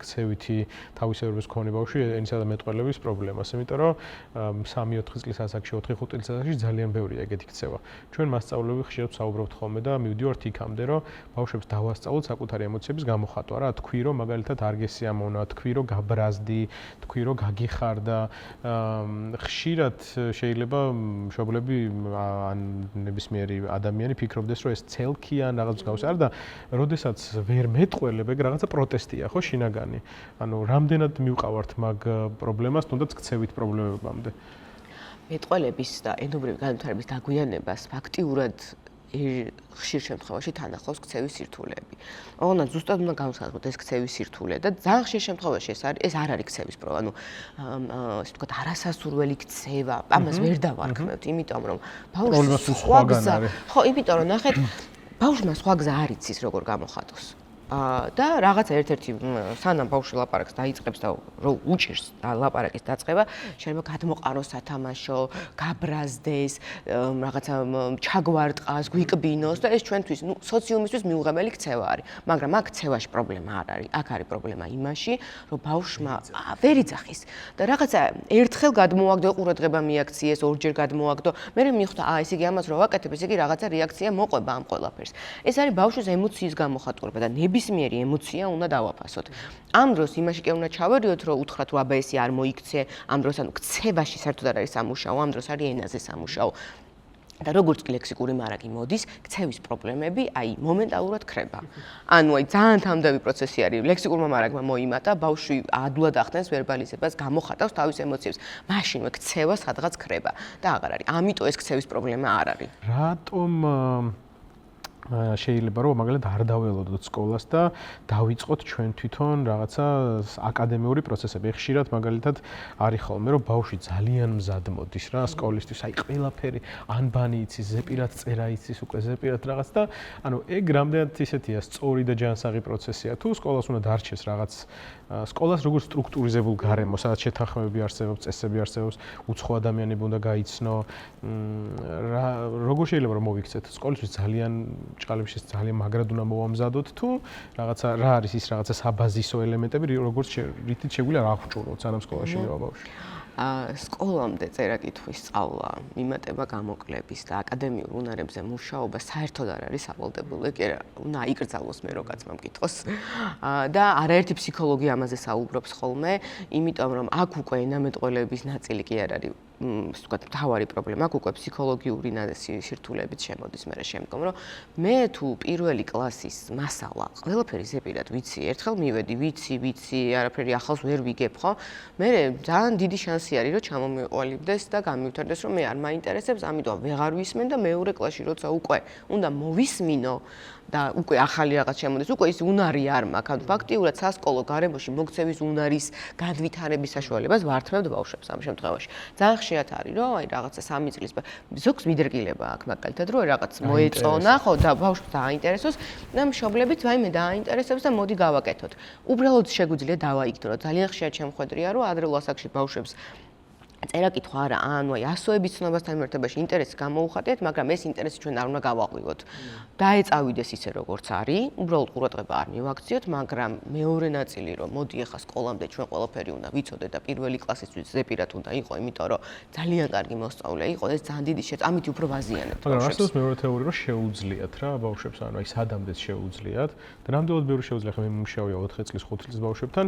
ქცევითი თავისებურების მქონე ბავშვი ენისა და მეტყველების პრობლემას, იმიტომ რომ 3-4 წლის ასაკში, 4-5 წლის ასაკში ძალიან ბევრია ეგეთი ქცევა. ჩვენ მასწავლებლები ხშირად ვსაუბრობთ ხოლმე და მივდივართ იქამდე, რომ ბავშვებს დავასწავლოთ საკუთარი ემოციების გამოხატვა რა, თქვი რომ მაგალითად არ გესიამოვნა, თქვი რომ გაბრაზდი, თქვი რომ გაგიხარდა. ხშირად შეიძლება მშობლები ან ნებისმიერი ადამიანი ფიქრობდეს, რომ ეს ცელქი ან რაღაც გავს არ და როდესაც ვერ მეტყველებ, ეგ რაღაცა პროტესტია, ხო, შინაგანი. ანუ რამდენად მივყავართ მაგ პრობლემას, თუნდაც ქცევით პრობლემებამდე. მეტყველების და ენობრივი განვითარების დაგვიანებას ფაქტიურად ხშირ შემთხვევაში თან ახლავს ქცევის სირთულეები. ოღონდ ზუსტად უნდა განსაზღვროთ ეს ქცევის სირთულე და ძალიან ხშირ შემთხვევაში ეს არ არის ქცევის პრობლემა, ანუ ესე ვთქვათ, არასასურველი ქცევა, ამას ვერ დავარქმევთ, იმიტომ რომ ბავშვს სხვა გზა, ხო, იმიტომ რომ ნახეთ, ბავშვმა სხვა გზა არ იცის როგორ გამოხატოს. და რაღაცა ერთ-ერთი სანამ ბავშვი ლაპარაკს დაიწყებს და რო უჭირს ლაპარაკის დაწყება, შეიძლება გადმოყაროს სათამაშო, გაბრაზდეს, რაღაცა ჩაგვარტყას, გვიკბინოს და ეს ჩვენთვის, სოციუმისთვის მიუღებელი ქცევა არის. მაგრამ აქ ქცევაში პრობლემა არ არის. აქ არის პრობლემა იმაში, რომ ბავშვმა ვერ იძახის და რაღაცა ერთხელ გადმოაგდო, ყურადღება მიაქციეს, ორჯერ გადმოაგდო, მერე მიხვდა, ესე იგი ამას რო ვაკეთებ, ესე იგი რაღაცა რეაქცია მოყვება ამ ყველაფერს. ეს არის ბავშვის ემოციის გამოხატულება და ნებისმიერი ემოცია უნდა დავაფასოთ. ამ დროს იმაში კი უნდა ჩავერიოთ, რომ უთხრათ, რომ აბა ესე არ მოიქცე, ამ დროს ანუ ქცევაში საერთოდ არ არის სამუშაო, ამ დროს არის ენაზე სამუშაო. და როგორც კი ლექსიკური მარაგი მოდის, ქცევის პრობლემები მომენტალურად ქრება. ანუ ძალიან თამდავი პროცესი არის. ლექსიკურმა მარაგმა მოიმატა, ბავშვი ადულად ახდენს ვერბალიზებას, გამოხატავს თავის ემოციებს. მაშინვე ქცევა სადღაც ქრება და აღარ არის. ამიტომ ეს ქცევის პრობლემა არ არის. რატომ შეიძლება რომ მაგალითად არ დაველოდოთ სკოლას და დავიწყოთ ჩვენ თვითონ რაღაცა აკადემიური პროცესები. ხშირად მაგალითად არის ხოლმე რომ ბავშვი ძალიან მზად მოდის რა სკოლისთვის, ყველაფერი ანბანი იცის, ზეპირად წერა იცის, უკვე ზეპირად რაღაც და ანუ ეგ რამდენად ისეთია სწორი და ჯანსაღი პროცესია. თუ სკოლას უნდა დარჩეს რაღაც სკოლას როგორც სტრუქტურიზებულ გარემოს, სადაც შეთანხმებები არსებობს, წესები არსებობს, უცხო ადამიანები უნდა გაიცნო. როგორ შეიძლება რომ მოვიქცეთ სკოლისთვის ძალიან ჭყალებშიც ძალიან მაგრად უნდა მოვამზადოთ თუ რაღაცა რა არის ის რაღაცა საბაზისო ელემენტები როგორც რითიც შეგვიძლია აღჭურვოთ სანამ სკოლაში მივა ბავშვი. სკოლამდე წერა-კითხვის სწავლა, მიმატება გამოკლების და აკადემიურ უნარებზე მუშაობა საერთოდ არ არის სავალდებულო. კი არა, უნდა აიკრძალოს მე რო კაცმა მკითხოს. და არაერთი ფსიქოლოგი ამაზე საუბრობს ხოლმე, იმიტომ რომ აქ უკვე ენამეტყველების ნაწილი კი არ არის ვთქვათ, მთავარი პრობლემა, აქ უკვე ფსიქოლოგიური სირთულეებით შემოდის მე შემდგომ, რომ მე თუ პირველი კლასის მასალა ყველაფერი ზეპირად ვიცი, ერთხელ მივედი, ვიცი, არაფერი ახალს ვერ ვიგებ, ხო? მე ძალიან დიდი შანსი არის, რომ ჩამომიყოლიბდეს და გამივთარდეს, რომ მე არ მაინტერესებს, ამიტომ ვეღარ ვისმენ და მეორე კლასში როცა უკვე უნდა მოვისმინო და უკვე ახალი რაღაც შემოდის, უკვე ის უნარი არ მაქვს. ანუ ფაქტიურად სასკოლო გარემოში მოქცევის უნარის განვითარების საშუალებას ვართმევთ ბავშვებს ამ შემთხვევაში. ძალიან ხშირად არის, რომ რაღაცა 3 წლის ზოგს მიდრეკილება აქვს მაგალითად, რომ რაღაც მოეწონა, ხო, და ბავშვს დააინტერესოს და მშობლებით ვაიმე დააინტერესებს და მოდი გავაკეთოთ. უბრალოდ შეგვიძლია დავაიგნოროთ. ძალიან ხშირად შემხვედრია, რომ ადრეულ ასაკში ბავშვებს წერა-კითხვა არა, ანუ ასოების ცნობასთან მიმართებაში ინტერესი გამოუხატეთ, მაგრამ ეს ინტერესი ჩვენ არ უნდა გავაღვივოთ. დაეწავიდეს ისე როგორც არის, უბრალოდ ყურადღება არ მივაქციოთ, მაგრამ მეორე ნაწილი რომ მოდი ახლა სკოლამდე ჩვენ ყველაფერი უნდა ვიცოდეთ და პირველი კლასისთვის ზეპირად უნდა იყო, იმიტომ რომ ძალიან კარგი მოსწავლე იყო, ეს ძალიან დიდი ამით უფრო ვაზიანებთ ბავშვებს. მაგრამ ასევე მეორე თეორია რომ შეუძლიათ რა ბავშვებს, ანუ სადამდეც შეუძლიათ და რამდენად ბევრი შეუძლია, ხა მე მუშაობია 4 წლის 5 წლის ბავშვებთან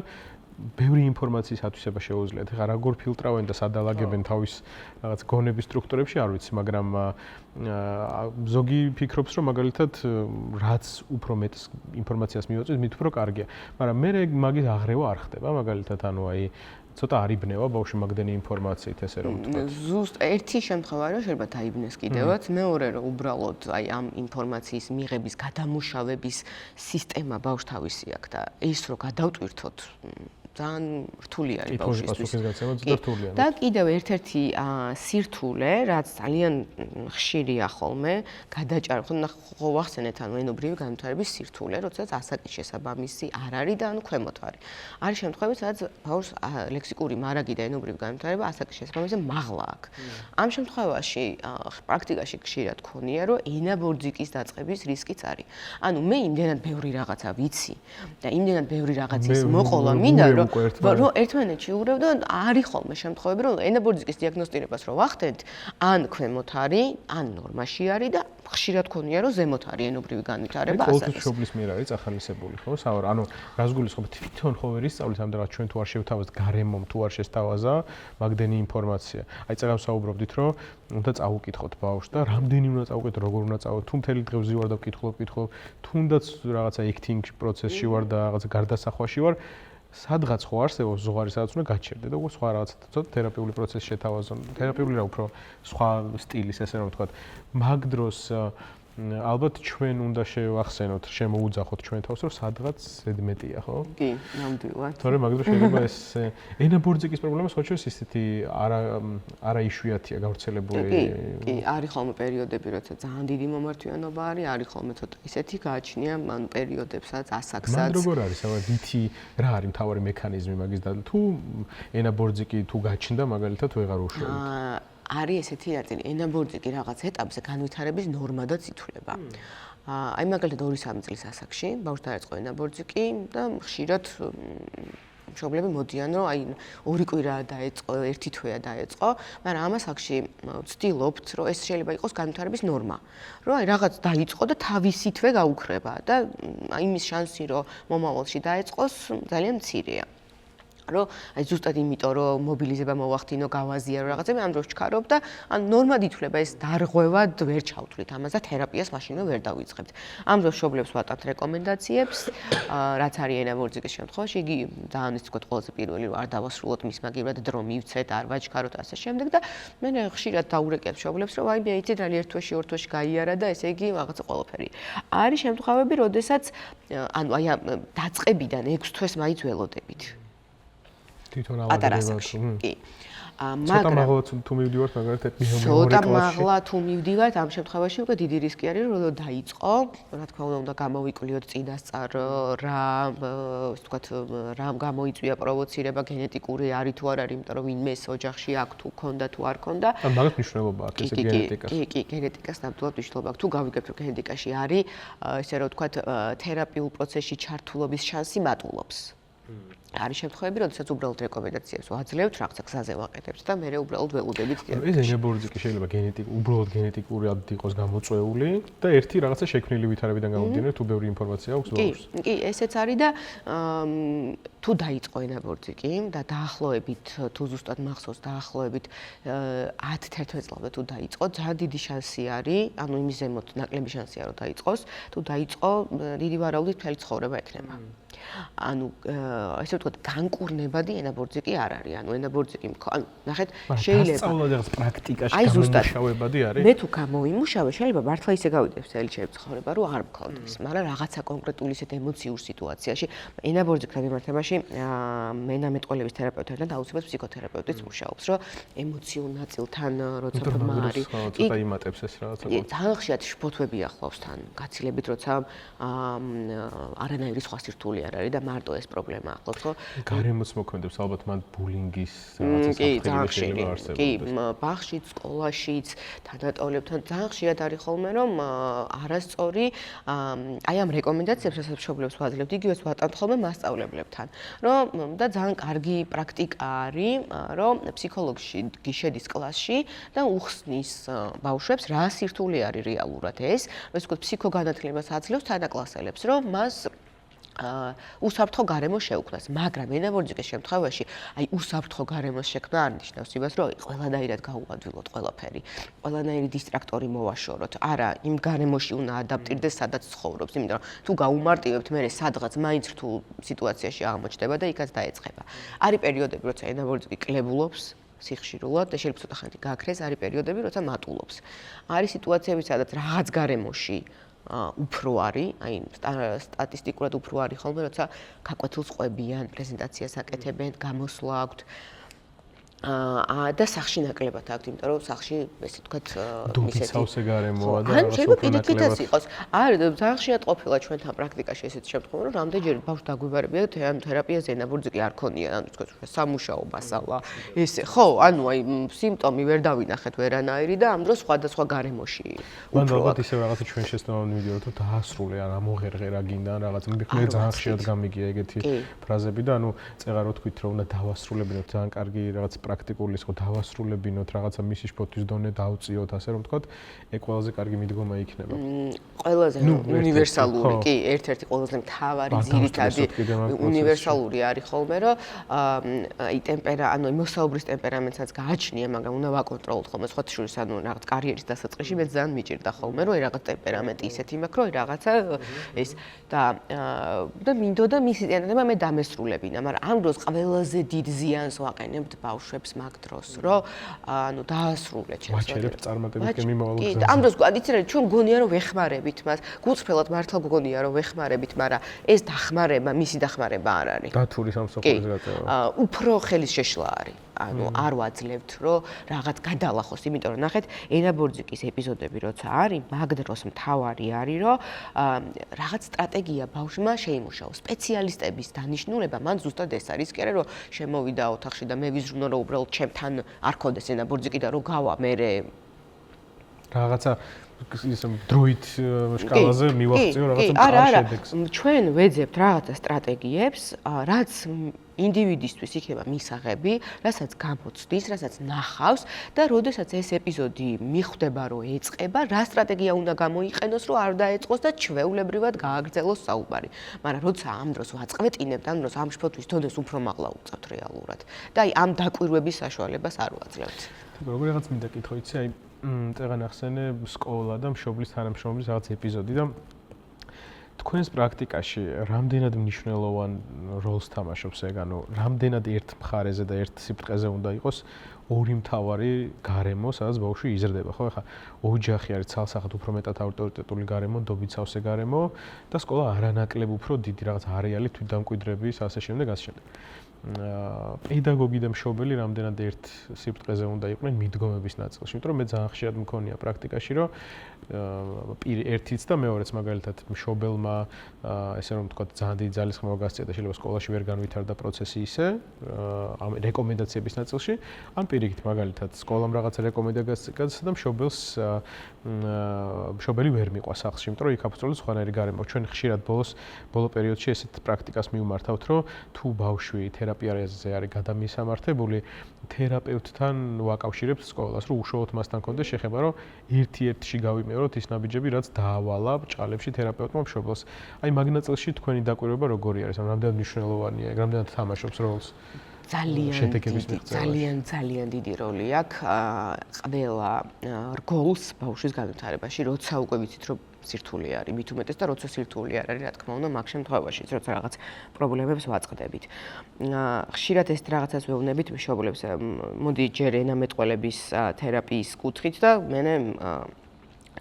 ბევრი ინფორმაციის ათვისება შეუძლიათ. ეხლა როგორ ფილტრავენ და სადალაგებენ თავის რაღაც გონების სტრუქტურებში არ ვიცი, მაგრამ ზოგი ფიქრობს, რომ მაგალითად რაც უფრო მეტ ინფორმაციას მიუწევს, მით უფრო კარგია. მაგრამ მე მაგის აღრევა არ ხდება, მაგალითად, ანუ ცოტა არიბნევა ბავშვი მაგდენი ინფორმაციით, ესე რომ ვთქვათ. ზუსტ ერთი შემთხვევა რომ შეიძლება დაიბნეს კიდევაც, მეორე რომ უბრალოდ ამ ინფორმაციის მიღების, გადამუშავების სისტემა ბავშვ თავისი აქვს და ის რომ გადავტვირთოთ ძალიან რთული არის ბავშვისთვის. და კიდევ ერთ-ერთი სირთულე, რაც ძალიან ხშირია ხოლმე, გადაჭარბ, ხო ვახსენეთ, ანუ ენობრივი განვითარების სირთულე, როდესაც ასაკის შესაბამისი არ არის და ანუ ქვემოთ არის. არის შემთხვევები, სადაც ბავშვს ლექსიკური მარაგი და ენობრივი განვითარება ასაკის შესაბამისზე მაღლა აქვს. ამ შემთხვევაში პრაქტიკაში ხშირად გქონია, რომ ენაბორძიკის დაწყების რისკიც არის. ანუ მე იმდენად ბევრი რაღაცა ვიცი და იმდენად ბევრი რაღაცის მოყოლა მინდა, რომ ერთმანეთში უღრევ და არის ხოლმე შემთხვევები, რომ ენაბორძიკის დიაგნოსტირებას რო ვახდენთ, ან ქვემოთ არის, ან ნორმაში არის და ხშირად ქონია რომ ზემოთ არის ენობრივი განვითარება ასაკის. ეს ყოველთვის მიერ არის ახალისებული, ხო? სავარ, ანუ რას გულისხმობ თვითონ ხო ვერ ისწავლის ამდენად ჩვენ თუ არ შევთავაზთ გარემომ თუ არ შესთავაზა მაგდენი ინფორმაცია. აი წეგავს საუბრობდით რომ უნდა წავუკითხოთ ბავშვს და რამდენი უნდა წავუკითხოთ, როგორ უნდა წავუკითხოთ, თუ მთელი დღე ვზივარ და ვკითხულობ, თუნდაც რაღაცა acting პროცესში ვარ და რაღაცა გარდასახვაში ვარ, სადღაც ხო არსებობს ზღვარი, სადაც უნდა გაჩერდე და უკვე სხვა რაღაცა ცოტა თერაპიული პროცესი შეთავაზო. თერაპიული რა უფრო სხვა სტილის, ესე რომ ვთქვათ. მაგ დროს ალბათ ჩვენ უნდა შევახსენოთ, შემოუძახოთ ჩვენ თავს, რომ სადღაც ზედმეტია, ხო? კი, ნამდვილად. თორემ მაგ დროს შეიძლება ეს ენაბორძიკის პრობლემა სხვა შორის ისეთი არა იშვიათია გავრცელებული. კი, არის ხოლმე პერიოდები, როცა ძალიან დიდი მომართვიანობა არის ხოლმე ცოტა ისეთი გააჩნია, ანუ პერიოდებსაც, ასაკსაც. მაგ როგორ არის, აბა ვითი რა არის მთავარი მექანიზმი მაგის და თუ ენაბორძიკი თუ გაჩნდა მაგალითად ვეღარ უშევით. არის ესეთი ნაწილი, ენაბორძიკი რაღაც ეტაპზე განვითარების ნორმა და ცითვლება. აი მაგალითად 2-3 წლის ასაკში ბავშვს დაეწყო ენაბორძიკი და ხშირად მშობლები მოდიან, რომ აი 2 კვირა დაეწყო, 1 თვეა დაეწყო, მაგრამ ამ ასაკში ვცდილობთ, რომ ეს შეიძლება იყოს განვითარების ნორმა. რომ აი რაღაც დაიწყო და თავისითვე გაუქრება და იმის შანსი, რომ მომავალში დაეწყოს, ძალიან მცირეა. რომ აი ზუსტად იმიტომ რომ მობილიზება მოვახდინო, გავაზიარო რაღაცები, ამ დროს ჩქარობ და ან ნორმად ითვლება ეს დარღვევად ვერ ჩავთვლით ამას და თერაპიას მაშინვე ვერ დავიწყებთ. ამ დროს მშობლებს ვატართ რეკომენდაციებს, რაც არის ენაბორძიკის შემთხვევაში, იგი ძალიან ის თქვა ყველაზე პირველი რომ არ დავასრულოთ მის მაგივრად დრო მივცეთ, არ ვაჩქაროთ ასე შემდეგ და მე ხშირად დაურეკებ მშობლებს რომ აი მე იცით რა 1 თვეში 2 თვეში გაიარა და ესე იგი რაღაცა ყველაფერი. არის შემთხვევები, როდესაც ანუ აი დაწყებიდან 6 თვეს მაინც ველოდებით. თვითონ პატარა ავადდება ასაკში. თუ. კი. ცოტა მაღლა თუ მივდივართ მაგალითად ცოტა მაღლა თუ მივდივართ, ამ შემთხვევაში უკვე დიდი რისკი არის, რომ დაიწყო, რა თქმა უნდა გამოვიკვლიოთ წინასწარ რა, ასე ვთქვათ, რამ გამოიწვია პროვოცირება, გენეტიკური არის თუ არ არის, იმიტომ რომ ვინმეს ოჯახში აქვს თუ ქონდა თუ არ ქონდა. ან მაგას მნიშვნელობა აქვს ესე გენეტიკას. კი, გენეტიკას ნამდვილად მნიშვნელობა აქვს. თუ გავიგებთ რომ გენეტიკაში არის, ესე რომ ვთქვათ, თერაპიულ პროცესში ჩართულობის შანსი მატულობს. არის შემთხვევები, როდესაც უბრალოდ რეკომენდაციებს ვაძლევთ, რაღაცა გზაზე ვაყენებთ და მე უბრალოდ ველოდებით თერაპიაში. ეს ენაბორძიკი შეიძლება უბრალოდ გენეტიკურად იყოს გამოწვეული და ერთი რაღაცა შექმნილი ვითარებიდან გამომდინარე, თუ ბევრი ინფორმაცია აქვს ბავშვს. კი, ესეც არის და თუ დაიწყო ენაბორძიკი და დაახლოებით თუ ზუსტად მახსოვს დაახლოებით 10-11 წლამდე თუ დაიწყო, ძალიან დიდი შანსი არის, ანუ იმის ზემოთ ნაკლები შანსია რომ დაიწყოს, თუ დაიწყო, დიდი ვარაუდით მთელი ცხოვრება ექნება. ანუ ესე ვთქვათ, განკურნებადი ენაბორძიკი არ არის. ანუ ენაბორძიკი ანუ ნახეთ, შეიძლება სწავლად რაღაც პრაქტიკაში გამომუშავებადი არის. მე თუ გამოიმუშავე, შეიძლება მართლა ისე გავიდე წელი ჩემი ცხოვრება, რომ არ მქონდეს, მაგრამ რაღაცა კონკრეტული ისეთ ემოციურ სიტუაციაში ენაბორძიკთან მიმართებაში მენამეტყველების თერაპევტთან და აუცილებლად ფსიქოთერაპევტიც მუშაობს, რომ ემოციურ ნაწილთან როცა ბმა არის. ცოტა იმატებს ეს რაღაცა. ძალიან ხშირად შფოთვები ახლავს თან, გაცილებით როცა არანაირი სხვა სირთულე არ არის და მარტო ეს პრობლემა ახლავს, ხო? გარემოც მოქმედებს ალბათ მან ბულინგის რაღაცა საფრთხე შეიძლება არსებობდეს. კი, ბაღშიც, სკოლაშიც, თანატოლებთან ძალიან ხშირად არის ხოლმე, რომ არასწორი აი ამ რეკომენდაციებს, რასაც მშობლებს ვაძლევთ, იგივეს ვატანთ ხოლმე მასწავლებლებთან. რომ და ძალიან კარგი პრაქტიკა არის, რომ ფსიქოლოგი შედის კლასში და უხსნის ბავშვებს, რა სირთულე არის რეალურად ეს, რომ ისე ფსიქოგანათლებას აძლევს თანაკლასელებს, რომ მას უსაფრთხო გარემო შეუქმნას, მაგრამ ენაბორძიკის შემთხვევაში აი უსაფრთხო გარემოს შექმნა არ ნიშნავს იმას, რომ ყველანაირად გაუადვილოთ ყველაფერი, ყველანაირი დისტრაქტორი მოვაშოროთ. არა, იმ გარემოში უნდა ადაპტირდეს, სადაც ცხოვრობს, იმიტომ რომ თუ გაუმარტივებთ, მე სადღაც მაინც რთულ სიტუაციაში აღმოჩნდება და იქაც დაეწყება. არის პერიოდები, როცა ენაბორძიკი კლებულობს სიხშირულად და შეიძლება ცოტა ხანი გააქრეს, არის პერიოდები, როცა მატულობს. არის სიტუაციები, სადაც რაღაც გარემოში უფრო არის, აი სტატისტიკურად უფრო არის ხოლმე, როცა გაკვეთილს ყვებიან, პრეზენტაციას აკეთებენ, გამოსვლა აქვთ. და სახში ნაკლებად აქვთ, იმიტომ რომ სახში ესე ვთქვათ დუბიცავსე გარემოა და შეიძლება პირიქითაც იყოს. არის ძალიან ხშირად ყოფილა ჩვენთან პრაქტიკაში ესეთი შემთხვევა, რომ რამდენჯერ ბავშვს დაგვიბარებია თერაპიაზე ენაბორძიკი არ ქონია, ანუ თქვათ სამუშაო მასალა, ესე ხო, ანუ აი სიმპტომი ვერ დავინახეთ ვერანაირი და ამ დროს სხვადასხვა გარემოში. მან ალბათ ისე რაღაცა ჩვენ შეცდომა მივიდიოთ, რომ დაასრულე ან ამოღერღე რა გინდა ან რაღაც. მე ძალიან ხშირად გამიგია ეგეთი ფრაზები და ანუ წეღარო თქვით რომ უნდა დავასრულებინოთ ძალიან კარგი რაღაც პრაქტიკული ის ხო დავასრულებინოთ, რაღაცა მისი შფოთვის დონე დავწიოთ, ასე რომ ვთქვათ, ეგ ყველაზე კარგი მიდგომა იქნება. ყველაზე უნივერსალური, კი, ერთ-ერთი ყველაზე მთავარი ძირითადი უნივერსალური არის ხოლმე, რომ ანუ მოსაუბრის ტემპერამენტსაც გააჩნია, მაგრამ უნდა ვაკონტროლოთ ხოლმე სხვათა შორის, ანუ რაღაც კარიერის დასაწყისში მე ძალიან მიჭირდა ხოლმე, რომ რაღაც ტემპერამენტი ისეთი მაქვს, რომ რაღაცა ეს და მინდოდა მისი ტემპერამენტი მე დამესრულებინა, მაგრამ ამ დროს ყველაზე დიდ ზიანს ვაყენებთ ბავშვებს მაგ დროს, რომ ანუ დაასრულეთ შენ. ვაჩერებთ წარმატებისკენ მიმავალ გზაზე. კი, ამ დროს იცი რა, ჩვენ გონია რომ ვეხმარებით მას, გუწფრელად მართლა გონია რომ ვეხმარებით, მაგრამ ეს დახმარება, მისი დახმარება არ არის. დათური სამსახურის გაწევა. უფრო ხელის შეშლა არის. ანუ არ ვაძლევთ, რომ რაღაც გადალახოს, იმიტომ რომ ნახეთ, ენა ბორძიკის ეპიზოდები როცა არის, მაგ დროს მთავარი არის, რომ რაღაც სტრატეგია ბავშვმა შეიმუშაოს. სპეციალისტების დანიშნულება მან ზუსტად ეს არის, კი არა, რომ შემოვიდა ოთახში და მე ვიზრუნო, რომ უბრალოდ ჩემთან არ ქონდეს ენა ბორძიკი და რომ გავა მერე რაღაცა ის დროით სკალაზე მივახციო რაღაცა მყარ შედეგს. ჩვენ ვეძებთ რაღაცა სტრატეგიებს, რაც ინდივიდისთვის იქნება მისაღები, რასაც გამოცდის, რასაც ნახავს და როდესაც ეს ეპიზოდი მიხვდება, რომ ეწყება, რა სტრატეგია უნდა გამოიყენოს, რომ არ დაეწყოს და ჩვეულებრივად გააგრძელოს საუბარი. მაგრამ როცა ამ დროს ვაწყვეტინებთ, ამ დროს ამ შფოთვის დონეს უფრო მაღლა უწევთ რეალურად. და აი ამ დაკვირვების საშუალებას არ ვაძლევთ. როგორ რაღაც მინდა კითხო იცი, აი წეგან ახსენე სკოლა და მშობლის თანამშრომლის რაღაც ეპიზოდი და თქვენს პრაქტიკაში რამდენად მნიშვნელოვან როლს თამაშობს ეგ, ანუ რამდენად ერთ მხარეზე და ერთ სიბრტყეზე უნდა იყოს ორი მთავარი გარემო, სადაც ბავშვი იზრდება, ხო? ეხლა ოჯახი არის ცალსახად უფრო მეტად ავტორიტეტული გარემო, დობიცავსე გარემო და სკოლა არანაკლებ უფრო დიდი რაღაც არეალი თვითდამკვიდრების ასე შემდეგ, ასე შემდეგ. პედაგოგი და მშობელი რამდენად ერთ სიბრტყეზე უნდა იყვნენ მიდგომების ნაწილში, იმიტომ რომ მე ძალიან ხშირად მქონია პრაქტიკაში, რომ ერთიც და მეორეც მაგალითად მშობელმა ესე რომ ვთქვათ ძალიან დიდი ძალისხმევა გასწია და შეიძლება სკოლაში ვერ განვითარდა პროცესი ისე ამ რეკომენდაციების ნაწილში, ან პირიქით მაგალითად სკოლამ რაღაცა რეკომენდაცია გასცა და მშობელი ვერ მიყვა სახლში, იმიტომ რომ იქ აბსოლუტურად სხვანაირი გარემო. ჩვენ ხშირად ბოლო პერიოდში ესეთ პრაქტიკას მივმართავთ, რომ თუ ბავშვი თერაპიაზე არის გადამისამართებული, თერაპევტთან ვაკავშირებთ სკოლას, რომ უშუალოდ მასთან კონდეს შეხება, რომ ერთ-ერთში გავიმეოროთ ის ნაბიჯები, რაც დაავალა ბრჭყალებში თერაპევტმა მშობელს. აი მაგ ნაწილში თქვენი დაკვირვება როგორი არის? რამდენად მნიშვნელოვანია, რამდენად თამაშობს როლს? ძალიან დიდი როლი აქვს ყველა რგოლს ბავშვის განვითარებაში, როცა უკვე ვიცით, რომ სირთულე არის, მით უმეტეს და როცა სირთულე არ არის, რა თქმა უნდა, მაგ შემთხვევაში, როცა რაღაც პრობლემებს ვაწყდებით. ხშირად ეს რაღაცას ვეუბნებით მშობლებს, მოდი ჯერ ენამეტყველების თერაპიის კუთხით და მე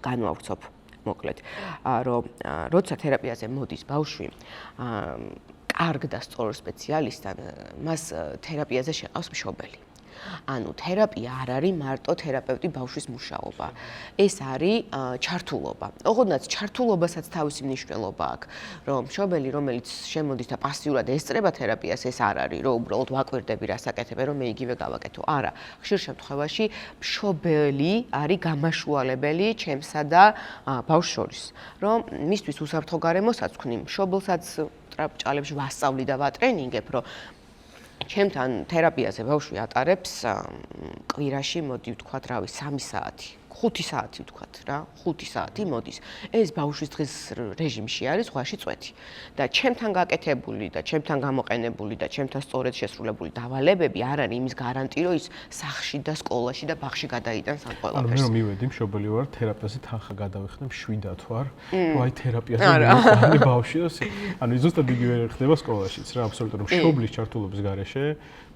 განვავრცობ მოკლედ, რომ როცა თერაპიაზე მოდის ბავშვი, კარგ და სწორ სპეციალისტთან, მას თერაპიაზე შეყავს მშობელი. ანუ თერაპია არ არის მარტო თერაპევტი ბავშვის მუშაობა. ეს არის ჩართულობა. ოღონდ ჩართულობასაც თავისი მნიშვნელობა აქვს, რომ მშობელი, რომელიც შემოდის და პასიურად ესწრება თერაპიას, ეს არ არის, რომ უბრალოდ ვაკვირდები რა საკეთებ, რომ მე იგივე გავაკეთო. არა, ხშირ შემთხვევაში მშობელი არის გამაშუალებელი ჩემსა და ბავშვს შორის, რომ მისთვის უსაფრთხო გარემოსაც ვქნი, მშობელსაც ჭალებში ვასწავლი და ვატრენინგებ, რომ ჩემთან თერაპიაზე ბავშვი ატარებს კვირაში მოდი ვთქვათ, რავი, 3 საათი, 5 საათი ვთქვათ რა, 5 საათი მოდის. ეს ბავშვის დღის რეჟიმში არის ზღვაში წვეთი. და ჩემთან გაკეთებული და ჩემთან გამოყენებული და ჩემთან სწორედ შესრულებული დავალებები არ არის იმის გარანტი, რომ ის სახლში და სკოლაში და ბაღში გადაიტანს ამ ყველაფერს. ანუ მე მივედი მშობელი ვარ, თერაპიაზე თანხა გადავიხდე, მშვიდად ვარ. აი თერაპიაზე მივედი ბავშვი და ანუ ზუსტად იგივე ხდება სკოლაშიც რა, აბსოლუტურად მშობლის ჩართულობის გარეშე.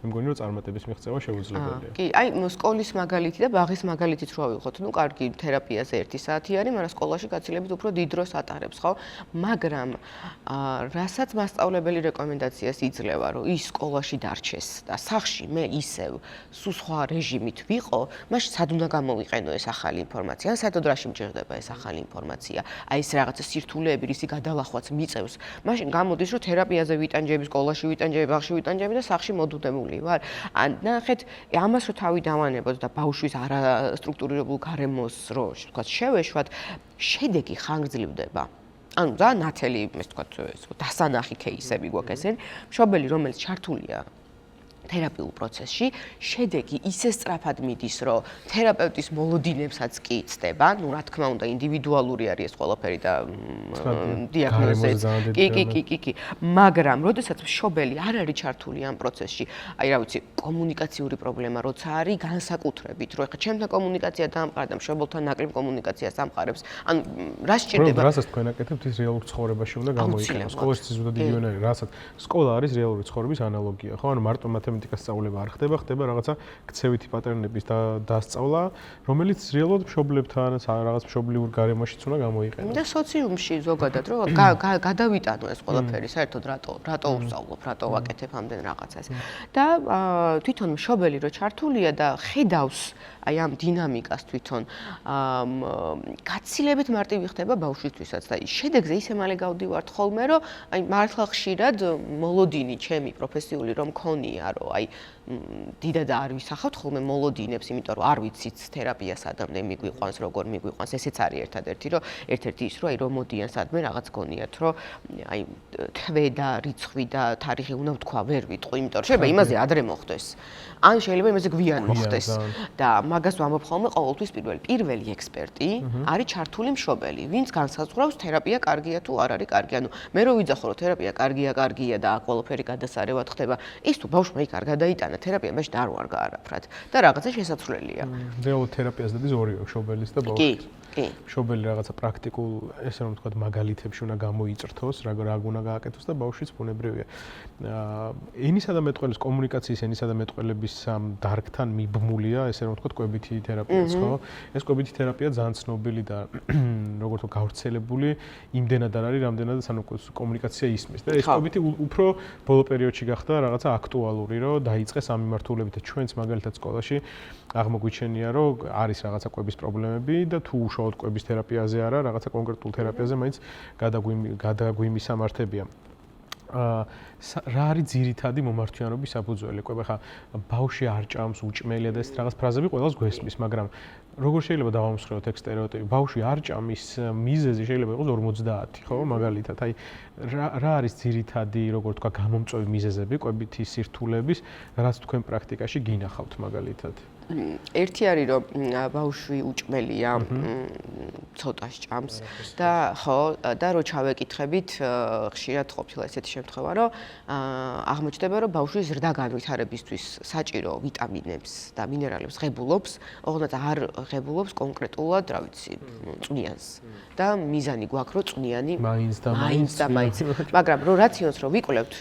მე მგონი რომ წარმატების მიღწევა შეუძლებელია. კი, აი სკოლის მაგალითი და ბაღის მაგალითით რო ავიღოთ, ну კარგი თერაპიაზე 1 საათი არის, მაგრამ სკოლაში გაცილებით უფრო დიდ დროს ატარებს, ხო? მაგრამ რასაც მასწავლებელი რეკომენდაციას იძლევა, რომ ის სკოლაში დარჩეს და სახლში მე ისევ სხვა რეჟიმით ვიყო, მაშინ სად უნდა გამოვიყენო ეს ახალი ინფორმაცია? ან საერთოდ რაში მჭირდება ეს ახალი ინფორმაცია? აი ეს რაღაცა სირთულეები, რისი გადალახვაც მიწევს. მაშინ გამოდის, რომ თერაპიაზე ვიტანჯები, სკოლაში ვიტანჯები, ბაღში ვიტანჯები და სახლში მოდუდებული ვარ. ან ნახეთ, ამას რო თავი დავანებოთ და ბავშვის არასტრუქტურირებულ გარემოს რო ვთქვათ შევეშვათ, შედეგი ხანგრძლივდება. ანუ ძალიან ნათელი, ესე ვთქვათ, დასანახი кейსები გვაქვს ესენი. მშობელი, რომელიც ჩართულია თერაპიულ პროცესში შედეგი ისე სწრაფად მიდის, რომ თერაპევტის მოლოდინებსაც კი იცდება, ну, რა თქმა უნდა, ინდივიდუალური არის ეს ყველაფერი და დიაგნოზიც. კი. მაგრამ, როდესაც მშობელი არ არის ჩართული ამ პროცესში, აი, რა ვიცი, კომუნიკაციური პრობლემა როცა არის, განსაკუთრებით, რომ ეხლა ჩემთან კომუნიკაცია დაამყარა და მშობელთან ნაკლებ კომუნიკაციას ამყარებს. ანუ რა სჭირდება? რასაც თქვენ აკეთებთ, ის რეალურ ცხოვრებაში უნდა გამოიყენოს. სკოლაში ზუსტად იგივე არის, რასაც სკოლა არის რეალური ცხოვრების ანალოგია, ხო? ანუ მარტო მათემატიკის სწავლება არ ხდება რაღაცა ქცევითი პატერნების დასწავლა, რომელიც რეალურად მშობლებთან, რაღაც მშობლიურ გარემოშიც უნდა გამოიყენოს. და სოციუმში ზოგადად რომ გადავიტანო ეს ყველაფერი, საერთოდ რატო ვსწავლობ, რატო ვაკეთებ ამდენ რაღაცას. და თვითონ მშობელი რო ჩართულია და ხედავს აი ამ დინამიკას თვითონ გაცილებით მარტივი ხდება ბავშვისთვისაც და შედეგზე ისე მალე გავდივართ ხოლმე რომ აი მართლა ხშირად მოლოდინი ჩემი პროფესიული რომ მქონია რომ აი დიდად არ ვისახავთ ხოლმე მოლოდინებს, იმიტომ რომ არ ვიცით თერაპია სადამდე მიგვიყვანს, როგორ მიგვიყვანს, ესეც არის ერთადერთი, რომ ერთ-ერთი ის რომ აი რომ მოდიან სადმე რაღაც გონიათ, რომ აი თვე და რიცხვი და თარიღი უნდა ვთქვა, ვერ ვიტყვი, იმიტომ რომ შეიძლება იმაზე ადრე მოხდეს. ან შეიძლება იმაზე გვიან მოხდეს. და მაგას ვამბობ ხოლმე ყოველთვის პირველი ექსპერტი არის ჩართული მშობელი, ვინც განსაზღვრავს თერაპია კარგია თუ არ არის კარგი. ანუ მე რო ვიძახო რომ თერაპია კარგია და ყველაფერი გადასარევად ხდება, ის თუ ბავშვმა იქ არ გადაიტანა თერაპია, მე არ ვარ გაარაფრად და რაღაცა შესაძლებელია. რეალურ თერაპიას დადის ორივე, მშობელის და ბავშვის. კი. მშობელი რაღაცა პრაქტიკულ, ესე რომ ვთქვათ, მაგალითებში უნდა გამოიწრთოს, რა უნდა გააკეთოს და ბავშვიც ბუნებრივია. ენისა და მეტყველის კომუნიკაციის ენისა და მეტყველების ამ დარგთან მიბმულია, ესე რომ ვთქვათ, კვებითი თერაპიაც, ხო? ეს კვებითი თერაპია ძალიან ცნობილი და როგორც ვთქვათ, გავრცელებული იმდენად არ არის, რამდენადაც ანუ კომუნიკაცია ისმის. და ეს კვებითი უფრო ბოლო პერიოდში გახდა რაღაცა აქტუალური, რომ დაიწყეს ამ მიმართულებით და ჩვენც მაგალითად სკოლაში აღმოგვიჩენია, რომ არის რაღაცა კვების პრობლემები და თუ უშუალოდ კვების თერაპიაზე არა, რაღაცა კონკრეტულ თერაპიაზე მაინც გადაგვიმისამართებია. რა არის ძირითადი მომართვიანობის საფუძველი? კვება ხა ბავშვი არ ჭამს, უჭმელია და ეს რაღაც ფრაზები ყველას გვესმის, მაგრამ როგორ შეიძლება დავამსხვრევოთ ეგ სტერეოტიპი? ბავშვი არ ჭამის მიზეზი შეიძლება იყოს 50, ხო, მაგალითად. აი რა არის ძირითადი, როგორ თქვა, გამომწვევი მიზეზები კვებითი სირთულების, რაც თქვენ პრაქტიკაში გინახავთ მაგალითად? ერთი არის რომ ბავშვი უჭმელია, ცოტა სჭამს და ხო და რო ჩავეკითხებით, ხშირად ყოფილა ესეთი შემთხვევა, რომ აღმოჩნდება, რომ ბავშვი ზრდა განვითარებისთვის საჭირო ვიტამინებს და მინერალებს ღებულობს, ოღონდ არ ღებულობს კონკრეტულად, რა ვიცი, წვნიანს. და მიზანი გვაქვს, რომ წვნიანი მაინც. მაგრამ რო რაციონს რო ვიკვლევთ,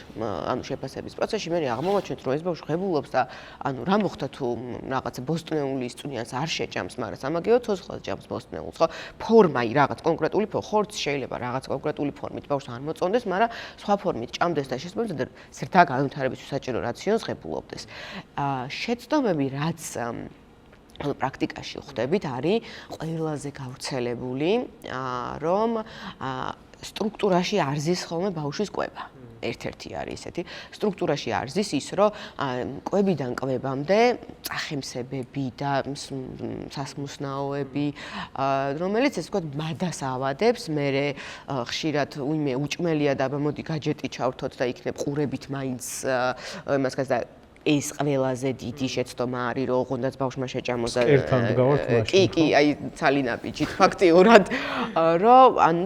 ანუ შეფასების პროცესში, მე აღმოვაჩენთ, რომ ეს ბავშვი ღებულობს და ანუ რა მოხდა თუ რაღაც ბოსტნეულის წვნიანს არ შეჭამს, მაგრამ სამაგეო ცოცხლას ჭამს ბოსტნეულს, ხო? ფორმა არის რაღაც კონკრეტული ხორცს შეიძლება რაღაც კონკრეტული ფორმით ბავშვს არ მოწონდეს, მაგრამ სხვა ფორმით ჭამდეს და შესაბამისად ზრდა განვითარებისთვის საჭირო რაციონს ღებულობდეს. შეცდომები რაც პრაქტიკაში ხვდებით, არის ყველაზე გავრცელებული, რომ სტრუქტურაში არ ზის ხოლმე ბავშვის კვება. ერთ-ერთი არის ესეთი. სტრუქტურაში არ ზის ის, რომ კვებიდან კვებამდე წახემსებები და სასმუსნაოები, რომელიც ესე ვთქვათ, მადას ავადებს, მე ხშირად უიმე უჭმელია და მოდი გაჯეტი ჩავრთოთ და იქნებ ყურებით მაინც იმას გას და ეს ყველაზე დიდი შეცდომა არის, რომ ოღონდაც ბავშვმა შეჭამოს და კი, აი ცალინაპიჯით ფაქტიურად, რომ ანუ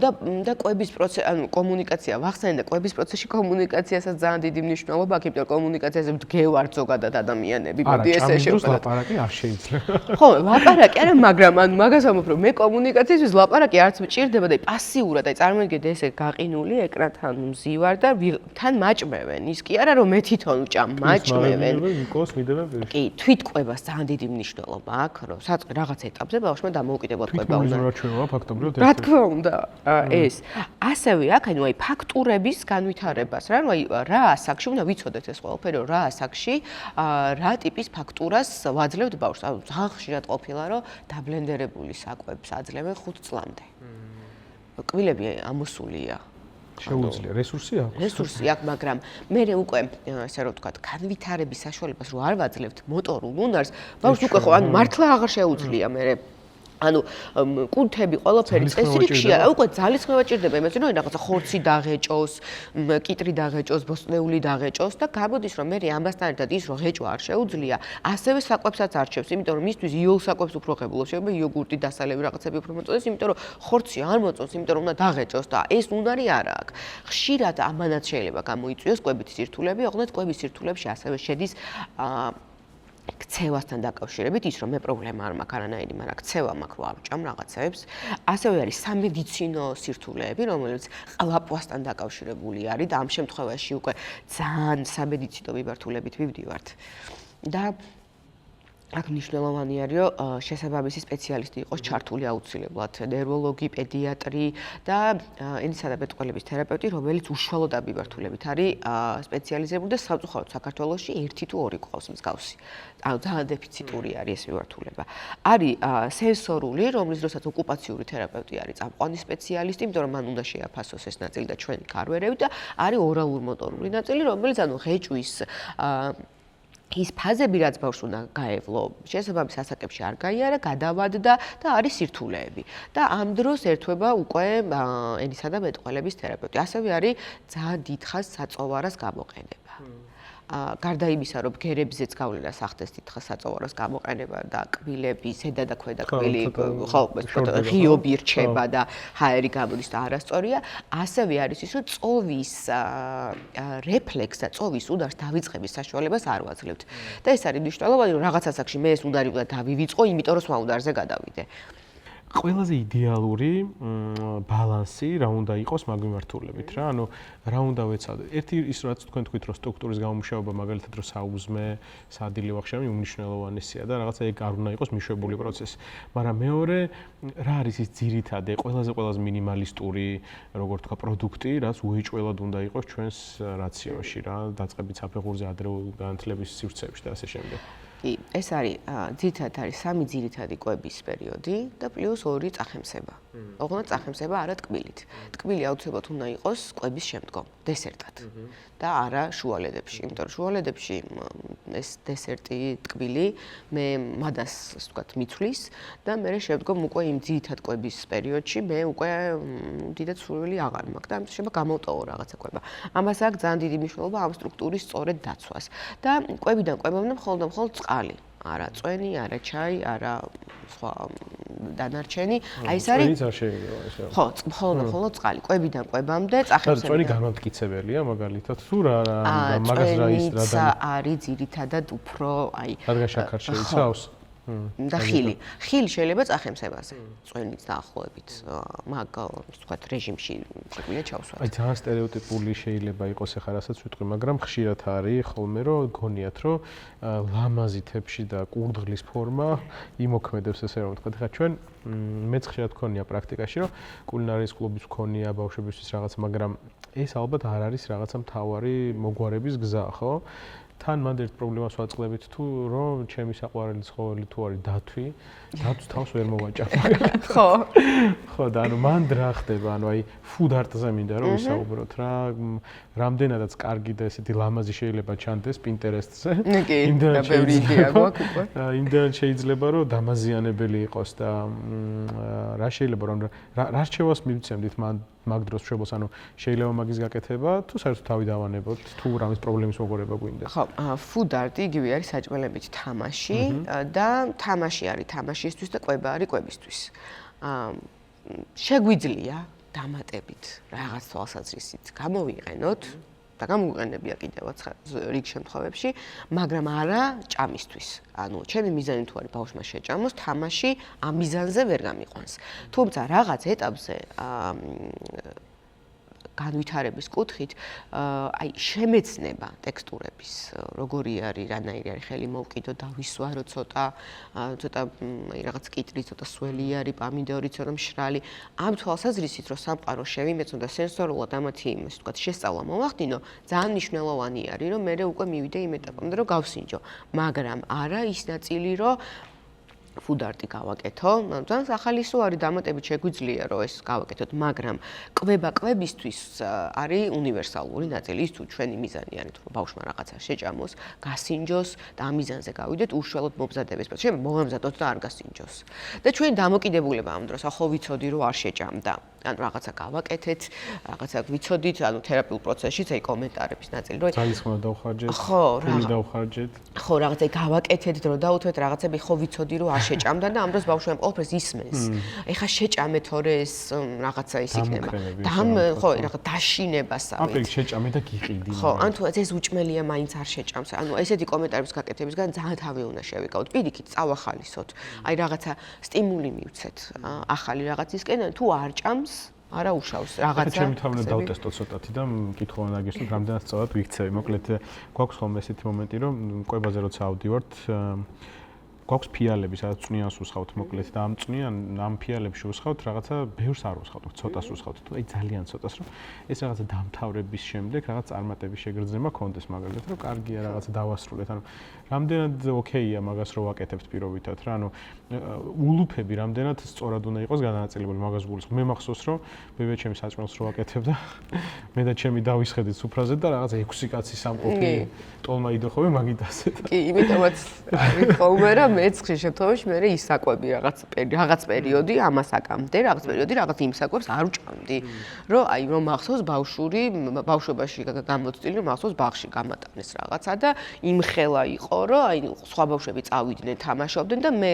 და კვების პროცესი, ანუ კომუნიკაცია ვახსენე და კვების პროცესში კომუნიკაციასაც ძალიან დიდი მნიშვნელობა აქვს, იმიტომ რომ კომუნიკაციაზე მდგევართ ზოგადად ადამიანები, მოდი ესე შევხედოთ. ლაპარაკი არ შეიძლება. ხო, ლაპარაკი არა, მაგრამ ანუ მაგას ვამბობ, რომ მე კომუნიკაციისთვის ლაპარაკი არც მჭირდება და პასიურად, აი წარმოგიდგენთ ესე გაყინული ეკრანთან მზივარ და თან მაჭმევენ. ის კი არა რომ მე თვითონ ვჭამ, მაჭმევენ. კი, თვითკვებას ძალიან დიდი მნიშვნელობა აქვს, რომ რაღაც ეტაპზე ბავშვმა დამოუკიდებლად კვება უნდა. რა თქმა უნდა, ეს. ასევე აქ ანუ აი ფაქტურების განვითარებას, რა, აი რა ასაკში უნდა ვიცოდეთ ეს ყველაფერი, რა ასაკში რა ტიპის ფაქტურას ვაძლევთ ბავშვს. ანუ ძალიან ხშირად ყოფილა, რომ დაბლენდერებული საკვებს აძლევენ 5 წლამდე. კბილები ამოსულია. შეუძლია რესურსი აქვს. რესურსი აქვს, მაგრამ მე უკვე ესე რომ ვთქვათ, განვითარების საშუალებას რო არ ვაძლევთ მოტორულ უნარს, ბავშვს უკვე ხო ანუ მართლა აღარ შეუძლია მე ანუ კუნთები ყველაფერი წესრიგშია, უკვე ძალისხმევა ჭირდება იმას, რომ რაღაცა ხორცი დაღეჭოს, კიტრი დაღეჭოს, ბოსტნეული დაღეჭოს და გამოდის რომ მე ამასთან ერთად ის რომ ღეჭვა არ შეუძლია, ასევე საკვებსაც არჩევს, იმიტომ რომ მისთვის იოლ საკვებს უფრო ღებულობს, შეიძლება იოგურტი, დასალევი რაღაცები უფრო მოწონდეს, იმიტომ რომ ხორცი არ მოწონს, იმიტომ რომ უნდა დაღეჭოს და ეს უნარი არა აქვს. ხშირად ამანაც შეიძლება გამოიწვიოს კვებითი სირთულეები, ოღონდ კვების სირთულეებში ასევე შედის ქცევასთან დაკავშირებით ის რომ მე პრობლემა არ მაქვს არანაირი, მაგრამ ქცევა მაქვს რომ ავჭამ რაღაცებს. ასევე არის სამედიცინო სირთულეები, რომელიც ყლაპვასთან დაკავშირებული არის და ამ შემთხვევაში უკვე ძალიან სამედიცინო მიმართულებით ვივდივართ. და აქ მნიშვნელოვანი არის რომ შესაბამისი სპეციალისტი იყოს ჩართული აუცილებლად, ნევროლოგი, პედიატრი და ენისა და მეტყველების თერაპევტი, რომელიც უშუალოდ ამ მიმართულებით არის სპეციალიზებული და სამწუხაროდ საქართველოში 1 თუ 2 ყავს მსგავსი. ანუ ძალიან დეფიციტური არის ეს მიმართულება. არის სენსორული, რომლის დროსაც ოკუპაციური თერაპევტი არის წამყვანი სპეციალისტი, იმიტომ რომ მან უნდა შეაფასოს ეს ნაწილი და ჩვენი კარვერები და არის ორალურ მოტორული ნაწილი, რომელიც ანუ ღეჭვის ის ფაზები, რაც ბავშვს უნდა გაევლო, შესაბამის ასაკებში არ გაიარა, გადავადდა და არის სირთულეები. და ამ დროს ერთვება უკვე ენისა და მეტყველების თერაპევტი. ასევე არის ძალიან დიდხანს საწოვარას გამოყენება. გარდა იმისა, რომ ბგერებზეც გავლენას ახდენს დიდხანს საწოვაროს გამოყენება და კბილები, ზედა და ქვედა კბილი, ხო, ღიობი რჩება და ჰაერი გამოდის და არასწორია, ასევე არის ის, რომ წოვის რეფლექს და წოვის უნარს დავიწყების საშუალებას არ ვაძლევთ. და ეს არის მნიშვნელოვანი, რომ რაღაც ასაკში მე ეს უნარი უნდა დავივიწყო, იმიტომ რომ სხვა უნარზე გადავიდე. ყველაზე იდეალური ბალანსი რა უნდა იყოს მაგ მიმართულებით რა, ანუ რა უნდა ვეცადოთ. ერთი ის რაც თქვენ თქვით რომ სტრუქტურის გამომუშავება მაგალითად რომ საუზმე, სადილე ვახშამი უმნიშვნელოვანესია და რაღაცა ეგ არ უნდა იყოს მიშვებული პროცესი. მაგრამ მეორე რა არის ის ძირითადი, ყველაზე მინიმალისტური, როგორ თქვა, პროდუქტი, რაც უეჭველად უნდა იყოს ჩვენს რაციონში რა, დაწყებით საფეხურზე ადრეული განათლების სივრცეებში და ასე შემდეგ. ეს არის ძირითადად არის 3 ძირითადი კვების პერიოდი და პლუს 2 წახემსება. ოღონდ წახემსება არა ტკბილით. ტკბილი აუცილებლად უნდა იყოს კვების შემდგომ, დესერტად. და არა შუალედებში, იმიტომ რომ შუალედებში ეს დესერტი, ტკბილი მე მადას, ასე ვთქვათ, მიცვლის და მე შემდგომ უკვე იმ ძირითად კვების პერიოდში მე უკვე დიდად სურვილი აღარ მაქვს და ამიტომ შეიძლება გამოვტოვო რაღაცა კვება. ამას აქვს ძალიან დიდი მნიშვნელობა ამ სტრუქტურის სწორედ დაცვას. და კვებიდან კვებამდე მხოლოდ წყალი. არა წვენი, არა ჩაი, არა სხვა დანარჩენი. აი ეს არის. წვენიც არ შეიძლება ესე. ხო, მხოლოდ წყალი. კვებიდან კვებამდე წახემსება. წვენი განმტკიცებელია მაგალითად. თუ რა მაგას რა ის რა და არის ძირითადად უფრო აი რადგან შაქარ შეიცავს? და ხილი. ხილი შეიძლება წახემსებაზე. წვენიც დაახლოებით მაგ ვთქვათ რეჟიმში შეგვიძლია ჩავსვათ. აი ძალიან სტერეოტიპული შეიძლება იყოს ახლა რასაც ვიტყვი, მაგრამ ხშირად არის ხოლმე რომ გონიათ რომ ლამაზი თებში და კურდღლის ფორმა იმოქმედებს ესე რომ ვთქვათ. ახლა ჩვენ მეც ხშირად გქონია პრაქტიკაში რომ კულინარიის კლუბის გქონია ბავშვებისთვის რაღაც, მაგრამ ეს ალბათ არ არის რაღაცა მთავარი მოგვარების გზა, ხო? თან მანდ ერთ პრობლემას ვაწყლებით თუ რომ ჩემი საყვარელი ცხოველი თუ არის დათვი, დათვს თავს ვერ მოვაჭარ. ხო. ხო, და ანუ მანდ რა ხდება, ანუ აი food art-ზე მინდა რომ ვისაუბროთ რა, რამდენადაც კარგი და ესეთი ლამაზი შეიძლება ჩანდეს Pinterest-ზე. იმდენად შეიძლება რომ დამაზიანებელი იყოს და რა შეიძლება რომ რა რჩევას მივცემდით მაგ დროს მშობელს, ანუ შეიძლება მაგის გაკეთება თუ საერთოდ თავი დავანებოთ თუ რამის პრობლემის მოგვარება გვინდა. ხო, food art იგივე არის საჭმელებით თამაში და თამაში არის თამაშისთვის და კვება არის კვებისთვის. შეგვიძლია დამატებით რაღაც თვალსაზრისით გამოვიყენოთ და გამოვიყენებია კიდევაც რიგ შემთხვევებში, მაგრამ არა ჭამისთვის. ანუ ჩემი მიზანი თუ არის ბავშვმა შეჭამოს, თამაში ამ მიზანზე ვერ გამიყვანს. თუმცა რაღაც ეტაპზე განვითარების კუთხით აი შემეცნება ტექსტურების როგორი არის, რანაირი არის ხელი მოვკიდო, დავისვარო ცოტა რაღაც კიტრი, ცოტა სველი არის, პამიდორი ცოტა მშრალი. ამ თვალსაზრისით რომ სამყარო შევიმეცნო და სენსორულად ამათი ასე ვთქვათ შესწავლა მოვახდინო, ძალიან მნიშვნელოვანი არის რომ მე უკვე მივიდე იმ ეტაპამდე რომ გავსინჯო, მაგრამ არა ის ნაწილი რომ ფუდარტი გავაკეთო. ძალიან ახალისო არის, დამატებით შეგვიძლია რომ ეს გავაკეთოთ, მაგრამ კვებისთვის არის უნივერსალური ნაწილი. ის თუ ჩვენი მიზანი არის, რომ ბავშვმა რაღაცა შეჭამოს, გასინჯოს და ამ მიზანზე გავიდეთ უშუალოდ მომზადების პროცესში, მოვამზადოთ და არ გასინჯოს. და ჩვენი დამოკიდებულება ამ დროს ახო ვიცოდი რომ არ შეჭამდა. ანუ რაღაცა გავაკეთეთ, რაღაცა ვიცოდით, ანუ თერაპიულ პროცესშიც აი კომენტარების ნაწილი, რომ ძალის ხმა დავხარჯეთ, ხო, ფული დავხარჯეთ. ხო, რაღაცა გავაკეთეთ, დრო დაუთვეთ, რაღაცები ხო ვიცოდი რომ არ შეჭამდა და ამ დროს ბავშვებმა ყველაფერს ისმენს. ეხა შეჭამე თორე ეს რაღაცა ის იქნება. ხო, რაღაც დაშინებასავით. აპრიქ შეჭამე და გიყიდი. ხო, ან თუ ეს უჭმელია მაინც არ შეჭამს. ანუ ესეთი კომენტარების გაკეთებისგან ძალიან თავი უნდა შევიკავოთ. პირიქით წავახალისოთ. აი რაღაცა სტიმული მივცეთ ახალი რაღაცისკენ, თუ არ ჭამს არა უშავს რაღაცა. ჩემი თავი უნდა დავტესტო ცოტათი და კითხვა უნდა გესწროთ, რამდენად სწორად ვიქცევი. მოკლედ გვაქვს ხოლმე ესეთი მომენტი, რომ კვებაზე როცა ავდივართ, გვაქვს ფიალები, სადაც წვნიანს უსხავთ, მოკლედ და ამ ფიალებში უსხავთ რაღაცა ბევრს არ უსხავთ, ცოტას უსხავთ, თუ აი ძალიან ცოტას, რომ ეს რაღაცა დამთავრების შემდეგ რაღაც წარმატების შეგრძნება კონდეს მაგალითად, რომ კარგია რაღაცა დავასრულეთ, ანუ რამდენად ოკეია მაგას რო ვაკეთებთ პირობითად რა, ანუ ულუფები რამდენად სწორად უნდა იყოს განაწილებული მაგას გულისხმობ. მე მახსოვს რომ ბებია ჩემი საჭმელს რო ვაკეთებ და მე და ჩემი დავისხედით სუფრაზე და რაღაცა 6 კაცი სამყოფი ტოლმა იდოხობე მაგიტასე. კი, იმიტომაც არის ხოლმე რა მეც ხშირ შემთხვევაში მე ისაკვები რაღაც პერიოდი ამას აკამდე, რაღაც პერიოდი რაღაც იმ საკვებს არ უჭამდი. რომ აი რომ მახსოვს ბავშვობაში გამოცდილი რომ მახსოვს ბაღში გამატანეს რაღაცა და იმხელა იყო რომ აი სხვა ბავშვები წავიდნენ, თამაშობდნენ და მე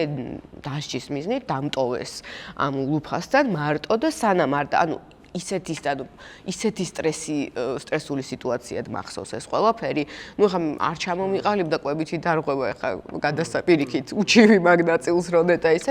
დასჯის მიზნით დამტოვეს ამ ულუფასთან მარტო და სანამ არ ანუ ისეთი სტრესული სიტუაციად მახსოვს ეს ყველაფერი. ნუ ხა არ ჩამომიყალიბდა კვებითი დარღვევა, ხა გადასაპირიქით უჩივი მაგნაწილს როდე და ისე,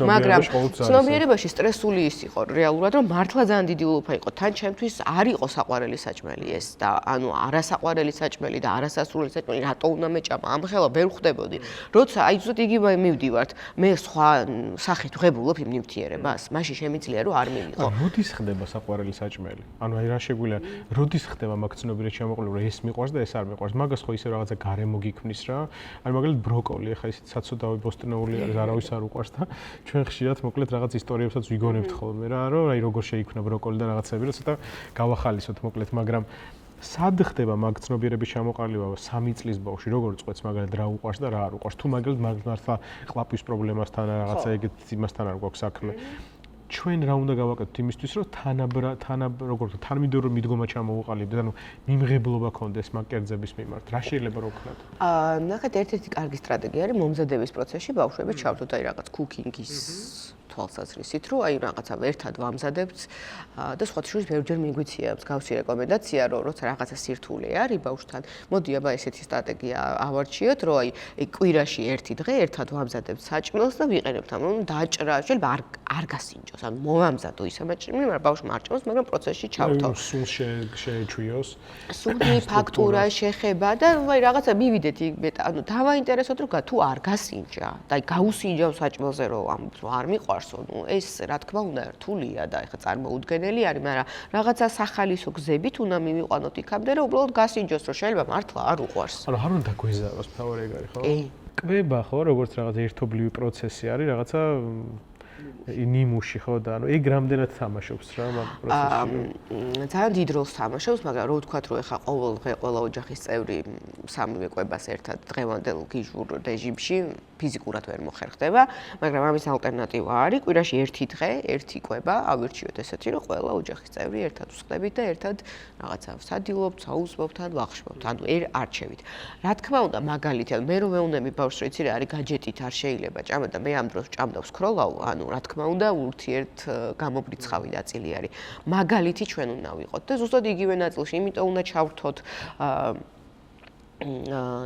მაგრამ ცნობიერებაში სტრესული ის იყო რეალურად, რომ მართლა ძალიან დიდი ულუფა იყო. თან ჩემთვის არ იყო საყვარელი საჭმელი ეს და ანუ არასაყვარელი საჭმელი და არასასურველი საჭმელი, რატო უნდა მეჭამა? ამხელა ვერ ხვდებოდი. როცა აი ზუსტ იგივე მივდივართ, მე სხვა სახით ვღებულობ იმ ნივთიერებას, მაშინ შემიძლია რომ არ მივიღო. როდის ხდება საყვარელი საჭმელი? ანუ აი რა შეგვიძლია, როდის ხდება მაგ ცნობიერად შემოყოლი, რომ ეს მიყვარს და ეს არ მიყვარს? მაგას ხო ისე რაღაცა გარემო გიქმნის რა. აი მაგალითად ბროკოლი, ახლა ისეთ საცოდავი ბოსტნეული არის, არავის არ უყვარს და ჩვენ ხშირად მოკლედ რაღაც ისტორიებსაც ვიგონებთ ხოლმე რა, რომ აი როგორ შეიქმნა ბროკოლი და რაღაცები, რომ ცოტა გავახალისოთ მოკლედ, მაგრამ სად ხდება მაგ ცნობიერების ჩამოყალიბება 3 წლის ბავშვი, როგორ წყვეტს მაგალითად რა უყვარს და რა არ უყვარს? თუ მაგალითად მართლა ყლაპვის პრობლემასთან რაღაცა ეგეთ იმასთან არ გვაქვს საქმე. ჩვენ რა უნდა გავაკეთოთ იმისთვის, რომ როგორ თანმიმდევრო მიდგომა ჩამოუყალიბდეთ, ანუ მიმღებლობა კონდეს მაგ კერძების მიმართ. რა შეიძლება რო ვქნათ? ნახეთ, ერთ-ერთი კარგი სტრატეგია არის მომზადების პროცესში ბავშვები ჩავთოთ აი რაღაც კუკინგის თვალსაზრისით, რომ აი რაღაცა ერთად ვამზადებთ და სხვა შორის ბევრჯერ მიგვიცია მსგავსი რეკომენდაცია, რომ როცა რაღაცა სირთულე არის ბავშვთან, მოდი აბა ესეთი სტრატეგია ავარჩიოთ, რომ აი კვირაში ერთი დღე ერთად ვამზადებთ საჭმელს და ვიყენებთ ამ დაჭრა, შეიძლება არ გასინჯოს, ანუ მოვამზადო ისე საჭმელი, მაგრამ ბავშვმა არ ჭამოს, მაგრამ პროცესში ჩავთო. სულ შეეჩვიოს. სული, ფაქტურა, შეხება და აი რაღაცა მივიდეთ იგ, ანუ დავაინტერესოთ რომ თუ არ გასინჯა და აი გაუსინჯავ საჭმელზე რომ არ მიყვარს ნუ ეს რა თქმა უნდა რთულია და ეხა წარმოუდგენელი არის, მაგრამ რაღაცა სახალისო გზებით უნდა მივიყვანოთ იქამდე, რომ უბრალოდ გასინჯოს, რომ შეიძლება მართლა არ უყვარს. ანუ არ უნდა გვეზავოს თავი ეგ არის, ხო? კვება ხო, როგორც რაღაც ერთობლივი პროცესი არის, რაღაცა ნიმუში ხო და ანუ ეგ რამდენად თამაშობს რა მაგ პროცესში? ძალიან დიდ როლს თამაშობს, მაგრამ რო ვთქვათ, რომ ეხა ყოველ დღე ყველა ოჯახის წევრი სამივე კვებას ერთად დღევანდელ გიჟურ რეჟიმში ფიზიკურად ვერ მოხერხდება, მაგრამ ამის ალტერნატივა არის, კვირაში ერთი დღე, ერთი კვება, ავირჩიოთ ესეთი, რომ ყველა ოჯახის წევრი ერთად ვსხდებით და ერთად რაღაცა ვსადილობთ, საუზმობთ ან ვახშმობთ, ანუ არჩევით. რა თქმა უნდა, მაგალითად, მე რომ ვეუბნები ბავშვს, რომ იცი რა არის გაჯეტით არ შეიძლება ჭამა და მე ამ დროს ჭამდა ვსქროლავ, ანუ რა თქმა უნდა, ურთიერთ გამობრიცხავი ნაწილი არის. მაგალითი ჩვენ უნდა ვიყოთ და ზუსტად იგივე ნაწილში, იმიტომ უნდა ჩავრთოთ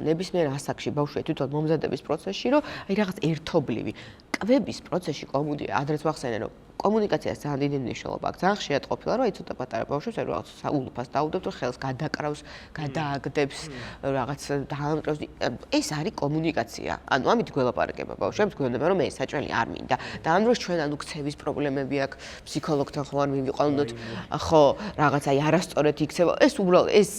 ნებისმიერ ასაკში ბავშვი თვითონ მომზადების პროცესში, რომ აი რაღაც ერთობლივი კვების პროცესში ადრეც ვახსენე, რომ კომუნიკაციას ძალიან დიდი მნიშვნელობა აქვს. ძალიან ხშირად ყოფილა, რომ აი ცოტა პატარა ბავშვებს აი რაღაც ულუფას დაუდევთ, რომ ხელს გადაკრავს, გადააგდებს, რაღაც დაამტყევს. ეს არის კომუნიკაცია. ანუ ამით გველაპარაკება ბავშვებს, გვეუბნება, რომ მე ეს საჭმელი არ მინდა. და ამ დროს ჩვენ ანუ ქცევის პრობლემები აქვს, ფსიქოლოგთან ხო არ მივიყვანოთ, ხო, რაღაც აი არასწორად იქცევა. ეს უბრალოდ ეს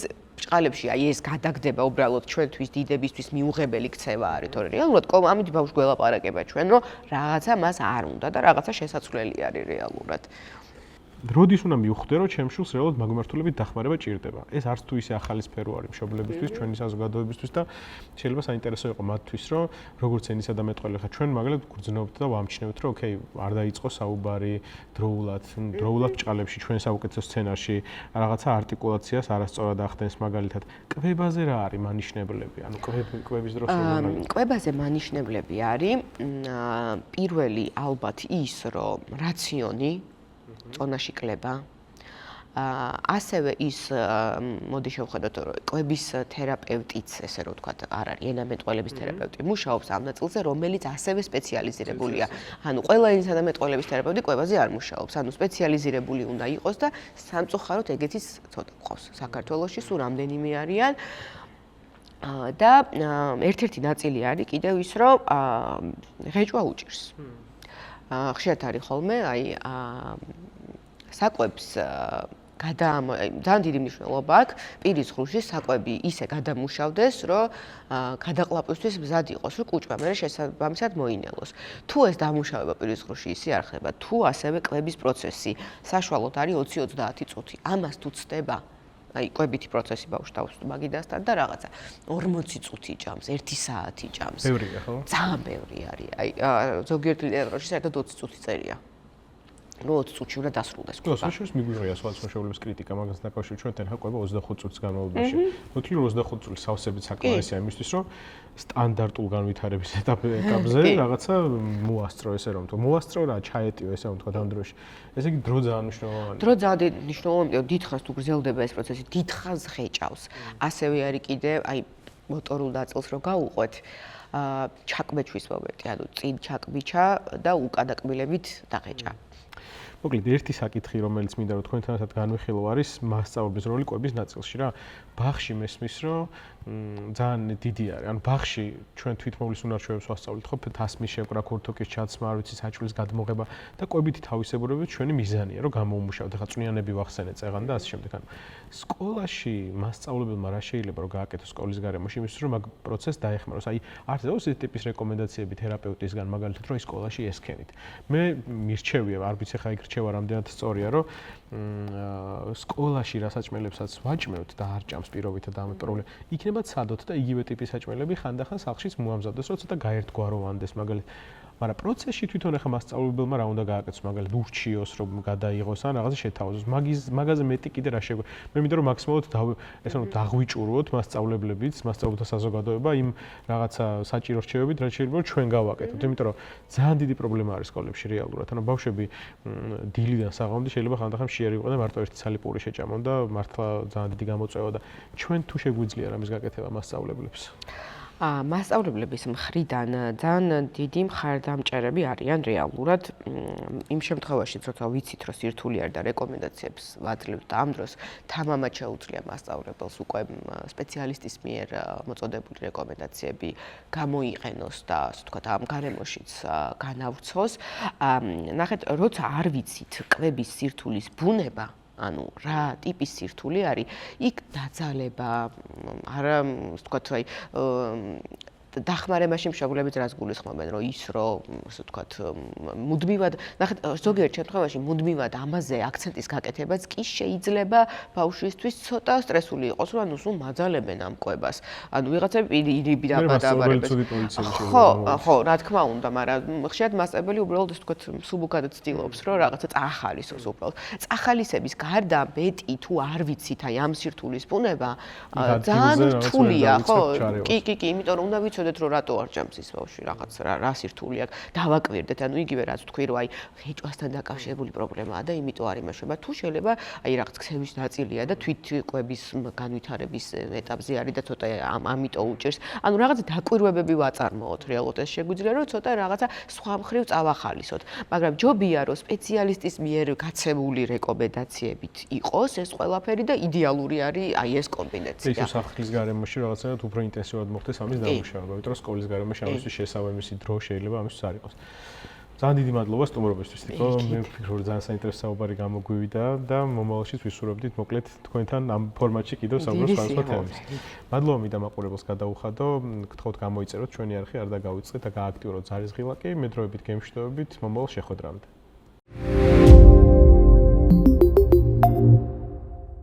ბრჭყალებში აი ეს გადაგდება უბრალოდ ჩვენთვის დიდებისთვის მიუღებელი ქცევა არის, თორე რეალურად ამით ბავშვს გველაპარაკება ჩვენ, რომ რაღაცა მას არ უნდა და რაღაცა შესაძლებელი არის რეალურად. როდის უნდა მივხვდე, რომ ჩემ შულს რეალურად მაგმართულებით დახმარება ჭირდება. ეს არც თუ ისე ახალი სფერო არის მშობლებისთვის, ჩვენი საზოგადოებისთვის და შეიძლება საინტერესო იყო მათთვის, რომ როგორც ენისა და მეტყველე ხა ჩვენ მაგალითად გრძნობთ და ვამჩნევთ, რომ ოკეი, არ დაიწყო საუბარი დროულად ჭყალებში ჩვენ საუკეთესო სცენარში რაღაცა არტიკულაციას არასწორად ახდენს მაგალითად. კვებაზე რა არის მანიშნებლები? ანუ კვების დროს კვებაზე მანიშნებლები არის პირველი ალბათ ის, რომ რაციონი წონაში კლება. ასევე ის მოდი შევხედოთ, რომ კვების თერაპევტიც, ესე რომ ვთქვათ, არ არის ენამეტყველების თერაპევტი, მუშაობს ამ ნაწილზე, რომელიც ასევე სპეციალიზირებულია. ანუ ყველა ენისა და მეტყველების თერაპევტი კვებაზე არ მუშაობს. ანუ სპეციალიზირებული უნდა იყოს და სამწუხაროდ ეგეც ცოტა ყავს საქართველოში, სულ რამდენიმე არიან. და ერთ-ერთი ნაწილი არის კიდევ ის, რომ ღეჭვა უჭირს. ხშირად არის ხოლმე, აი საკვებს ძალიან დიდი მნიშვნელობა აქვს პირის ღრუში საკვები ისე გადამუშავდეს, რომ გადაყლაპისთვის მზად იყოს, რომ კუჭმა მერე შესაბამისად მოინელოს. თუ ეს დამუშავება პირის ღრუში ისე არ ხდება, თუ ასევე კვების პროცესი საშუალოდ არის 20-30 წუთი. ამას თუ ცდება აი კვებითი პროცესი ბავშვს თავსტუმაგიდასთან და რაღაცა 40 წუთი ჭამს, 1 საათი ჭამს. ბევრია, ხო? ძალიან ბევრი არის. აი ზოგიერთ ლიტერატურაში საერთოდ 20 წუთი წერია. რომ 20 წუთში უნდა დასრულდეს. შესაძლოა მიგვიღია სხვადასხვა მშობლების კრიტიკა მაგას დაკავშირებით ჩვენ თან ხა კვება 25 წუთის განმავლობაში. მოთვლი 25 წუთი სავსებით საკმარისია იმისთვის, რომ სტანდარტულ განვითარების ეტაპზე რაღაცა მოასწრო ესე რომ თუ მოასწრო რა ჩაეტიო ესე რომ თქვა ამ დროში. ესე იგი დრო ძალიან მნიშვნელოვანია. დრო ძალიან მნიშვნელოვანია, დიდხანს თუ გრძელდება ეს პროცესი, დიდხანს ღეჭავს. ასევე არის კიდე აი მოტორულ ნაწილს რო გაუყვეთ, ჩაკბეჩვის მომენტი, ანუ წინ ჩაკბიჩა და უკანაკბილებით დაღეჭა. მოკლედ ერთი საკითხი რომელიც მინდა რომ თქვენთანაც განვიხილო არის მასწავლებლის როლი კვების ნაწილში რა. ბაღში მესმის რომ ძალიან დიდი არის. ანუ ბაღში ჩვენ თვითმოვლის უნარჩვევებს ვასწავლით ხო თასმის შეკრა, ქურთოკის ჩაცმა, არ ვიცი, საჭმლის გადმოღება და კვებითი თავისებურებები ჩვენი მიზანია რომ გამოუმუშავოთ. ახლა წვნიანები ვახსენეთ წეღან და ასე შემდეგ. ანუ სკოლაში მასწავლებელმა რა შეიძლება რომ გააკეთოს სკოლის გარემოში იმისთვის რომ მაგ პროცესს დაეხმაროს. აი არის ეს ტიპის რეკომენდაციები თერაპევტისგან მაგალითად რომ სკოლაში ესქენით. მე მირჩევია, არ ვიცი ხა იქ რჩევა რამდენად სწორია რომ სკოლაში რა საჭმელებსაც ვაჭმევთ და არ ჭამს პირობითად ამ პრობლემა. იქნება ცადოთ და იგივე ტიპის საჭმელები ხანდახან სახლშიც მოამზადოს, რომ ცოტა გაერთგვაროვანდეს მაგალითად. მაგრამ პროცესში თვითონ ახლა მასწავლებელმა რა უნდა გააკეთოს, მაგალითად ურჩიოს, რომ გადაიღოს ან რაღაცა შეთავაზოს. მაგაზე მეტი კიდე რა შეგვიძლია. მე მინდა რომ მაქსიმალურად ესე რომ დაღვიჭუროთ მასწავლებლებიც, მასწავლებლთა საზოგადოება იმ რაღაცა საჭირო რჩევებით, რაც შეიძლება ჩვენ გავაკეთოთ. იმიტომ რომ ძალიან დიდი პრობლემა არის სკოლებში რეალურად. ანუ ბავშვები დილიდან საღამომდე შეიძლება ხანდახან შეერი იყვნენ და მარტო ერთი ცალი პური შეჭამონ და მართლა ძალიან დიდი გამოწვევა და ჩვენ თუ შეგვიძლია რამის გაკეთება მასწავლებლებს. მასწავლებლების მხრიდან ძალიან დიდი მხარდამჭერები არიან რეალურად იმ შემთხვევაში, როცა ვიცით, რომ სირთული არის და რეკომენდაციებს ვაძლევთ და ამ დროს თამამად შეუძლია მასწავლებელს უკვე სპეციალისტის მიერ მოწოდებული რეკომენდაციები გამოიყენოს და ასე ვთქვათ, ამ გარემოშიც განავრცოს. ნახეთ, როცა არ ვიცით კვების სირთულის ბუნება, ანუ რა ტიპის სირთული არის, იქ დაძალება, არა, ასე ვთქვათ, აი დახმარებაში მშობლებიც რას გულისხმობენ, რომ ის რომ ასე ვთქვათ, მუდმივად, ნახეთ, ზოგიერთ შემთხვევაში მუდმივად ამაზე აქცენტის გაკეთებაც კი შეიძლება ბავშვისთვის ცოტა სტრესული იყოს, რომ ანუ სულ მაძალებენ ამ კვებას. ანუ ვიღაცები ირიბიდაბადაბარებს. ხო, რა თქმა უნდა, მაგრამ ხშირად მასწავლებელი უბრალოდ ასე ვთქვათ, სუბუქად ცდილობს, რომ რაღაცა წახალისოს უბრალოდ. წახალისების გარდა მეტი თუ არ ვიცით აი ამ სირთულის ბუნება, ძალიან რთულია, ხო? კი, იმიტომ რომ უნდა ვიცოდეთ, რომ რატო არ ჭამს ის ბავშვი რაღაც რა სირთული აქვს, დავაკვირდეთ, ანუ იგივე რაც თქვი, რომ აი ღეჭვასთან დაკავშირებული პრობლემაა და იმიტომ არ იმაშობა. თუ შეიძლება აი რაღაც ქსევის ნაწილია და თვით კვების განვითარების ეტაპზე არის და ცოტა ამიტომ უჭირს. ანუ რაღაც დაკვირვებები ვაწარმოოთ, რეალურად ეს შეგვიძლია, რომ ცოტა რაღაცა სხვა მხრივ წავახალისოთ. მაგრამ ჯობია, რომ სპეციალისტის მიერ გაცემული რეკომენდაციებით იყოს ეს ყველაფერი და იდეალური არის აი ეს კომბინაცია. ის სახლის გარემოში რაღაცნაირად უფრო ინტენსიურად მოხდეს ამის დამუშავება. იმიტომ რომ სკოლის გარემოში ამისთვის შესაბამისი დრო შეიძლება ამისთვის არ იყოს. ძალიან დიდი მადლობა სტუმრობისთვის, თიკო. მე ვფიქრობ, რომ ძალიან საინტერესო საუბარი გამოგვივიდა და მომავალშიც ვისურვებდით მოკლედ თქვენთან ამ ფორმატში კიდევ საუბრობს სხვადასხვა თემებზე. მადლობა მით დამაყურებელს გადაუხადო, გთხოვთ გამოიწეროთ ჩვენი არხი, არ დაგავიწყეთ და გააქტიუროთ ზარისღილაკი, მე დროებით გემშვიდობებით, მომავალ შეხვედრამდე.